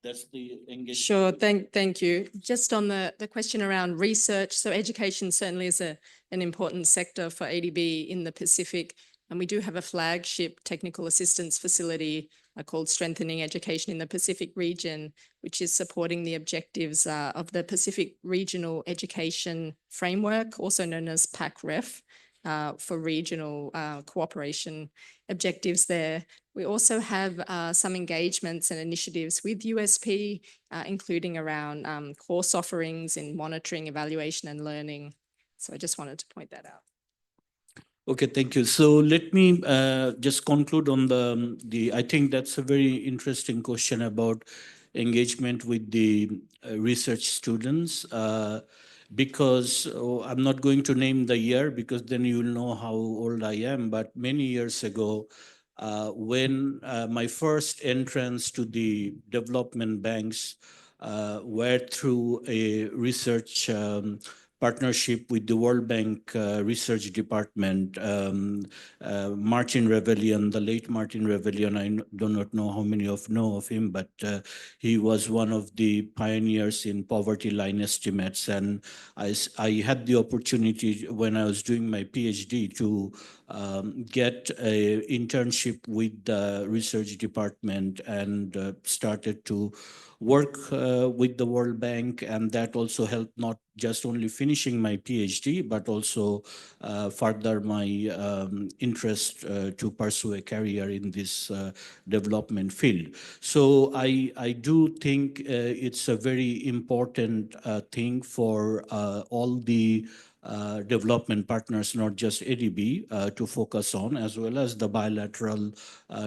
That's the engagement. Sure, thank you. Just on the question around research, so education certainly is an important sector for ADB in the Pacific, and we do have a flagship technical assistance facility called Strengthening Education in the Pacific Region, which is supporting the objectives of the Pacific Regional Education Framework, also known as PAC-REF, for regional cooperation objectives there. We also have some engagements and initiatives with USP, including around course offerings in monitoring, evaluation, and learning. So I just wanted to point that out. Okay, thank you. So let me just conclude on I think that's a very interesting question about engagement with the research students, because I'm not going to name the year because then you'll know how old I am, but many years ago, when my first entrance to the development banks were through a research partnership with the World Bank Research Department. Martin Revellion, the late Martin Revellion, do not know how many know of him, but he was one of the pioneers in poverty line estimates. And I had the opportunity when I was doing my PhD to get an internship with the research department and started to work with the World Bank, and that also helped not just only finishing my PhD, but also further my interest to pursue a career in this development field. So I do think it's a very important thing for all the development partners, not just ADB, to focus on, as well as the bilateral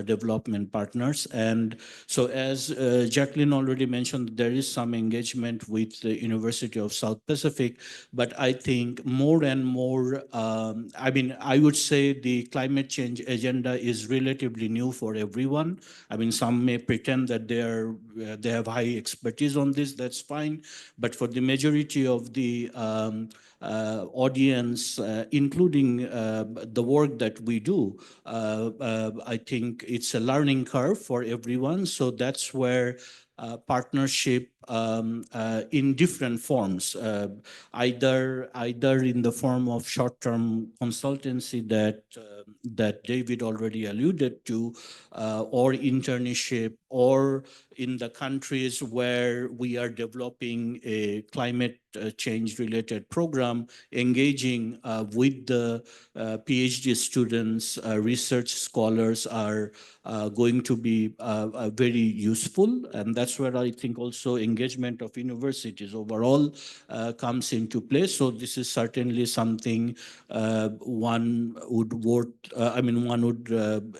development partners. And so as Jacqueline already mentioned, there is some engagement with the University of South Pacific, but I think more and more, I mean, I would say the climate change agenda is relatively new for everyone. I mean, some may pretend that they have high expertise on this, that's fine. But for the majority of the audience, including the work that we do, I think it's a learning curve for everyone. So that's where partnership in different forms, either in the form of short-term consultancy that David already alluded to, or internship, or in the countries where we are developing a climate change related program, engaging with the PhD students, research scholars are going to be very useful. And that's where I think also engagement of universities overall comes into play. So this is certainly something one would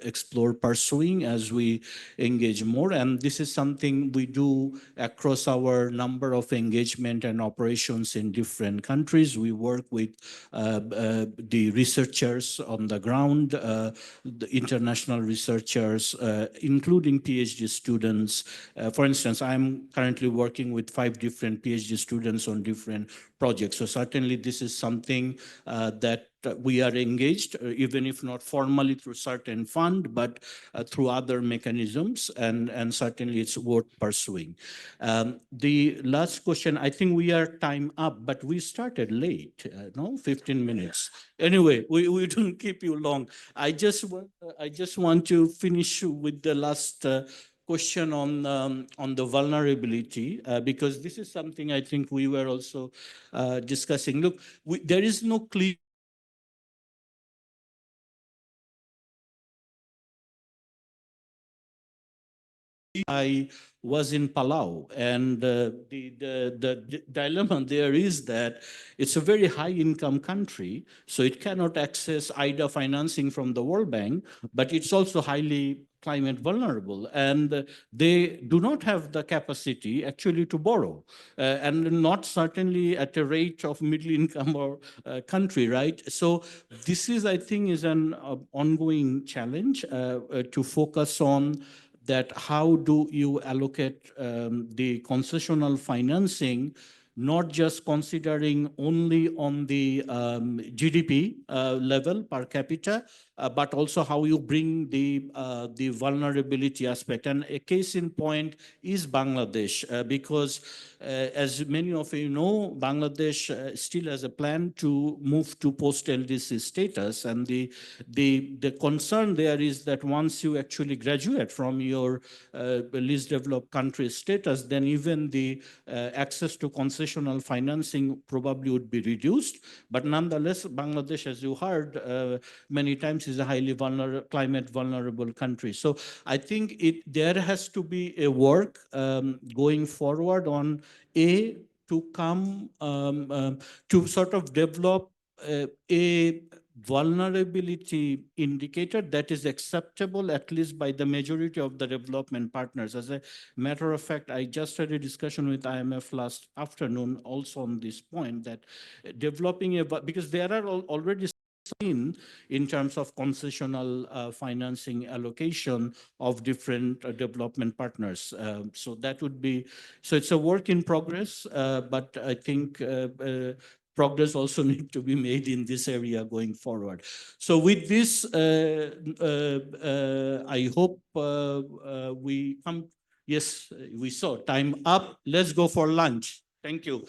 explore pursuing as we engage more. And this is something we do across our number of engagement and operations in different countries. We work with the researchers on the ground, the international researchers, including PhD students. For instance, I'm currently working with 5 different PhD students on different projects. So certainly this is something that we are engaged, even if not formally through certain fund, but through other mechanisms, and certainly it's worth pursuing. The last question, I think we are time up, but we started late, no, 15 minutes. Anyway, we don't keep you long. I just want to finish with the last question on the vulnerability, because this is something I think we were also discussing. Look, there is no clear I was in Palau, and the dilemma there is that it's a very high income country, so it cannot access IDA financing from the World Bank, but it's also highly climate vulnerable, and they do not have the capacity actually to borrow, and not certainly at a rate of middle income or country, right? So this is, I think, is an ongoing challenge to focus on that. How do you allocate the concessional financing, not just considering only on the GDP level per capita, but also how you bring the vulnerability aspect. And a case in point is Bangladesh, because as many of you know, Bangladesh still has a plan to move to post-LDC status. And the concern there is that once you actually graduate from your least developed country status, then even the access to concessional financing probably would be reduced. But nonetheless, Bangladesh, as you heard many times, is a highly climate vulnerable country. So I think there has to be a work going forward on to come to sort of develop a vulnerability indicator that is acceptable at least by the majority of the development partners. As a matter of fact, I just had a discussion with IMF last afternoon also on this point, that developing because there are already in terms of concessional financing allocation of different development partners. So that would be, so it's a work in progress, but I think progress also need to be made in this area going forward. So with this, I hope we come, yes, we saw time up. Let's go for lunch. Thank you.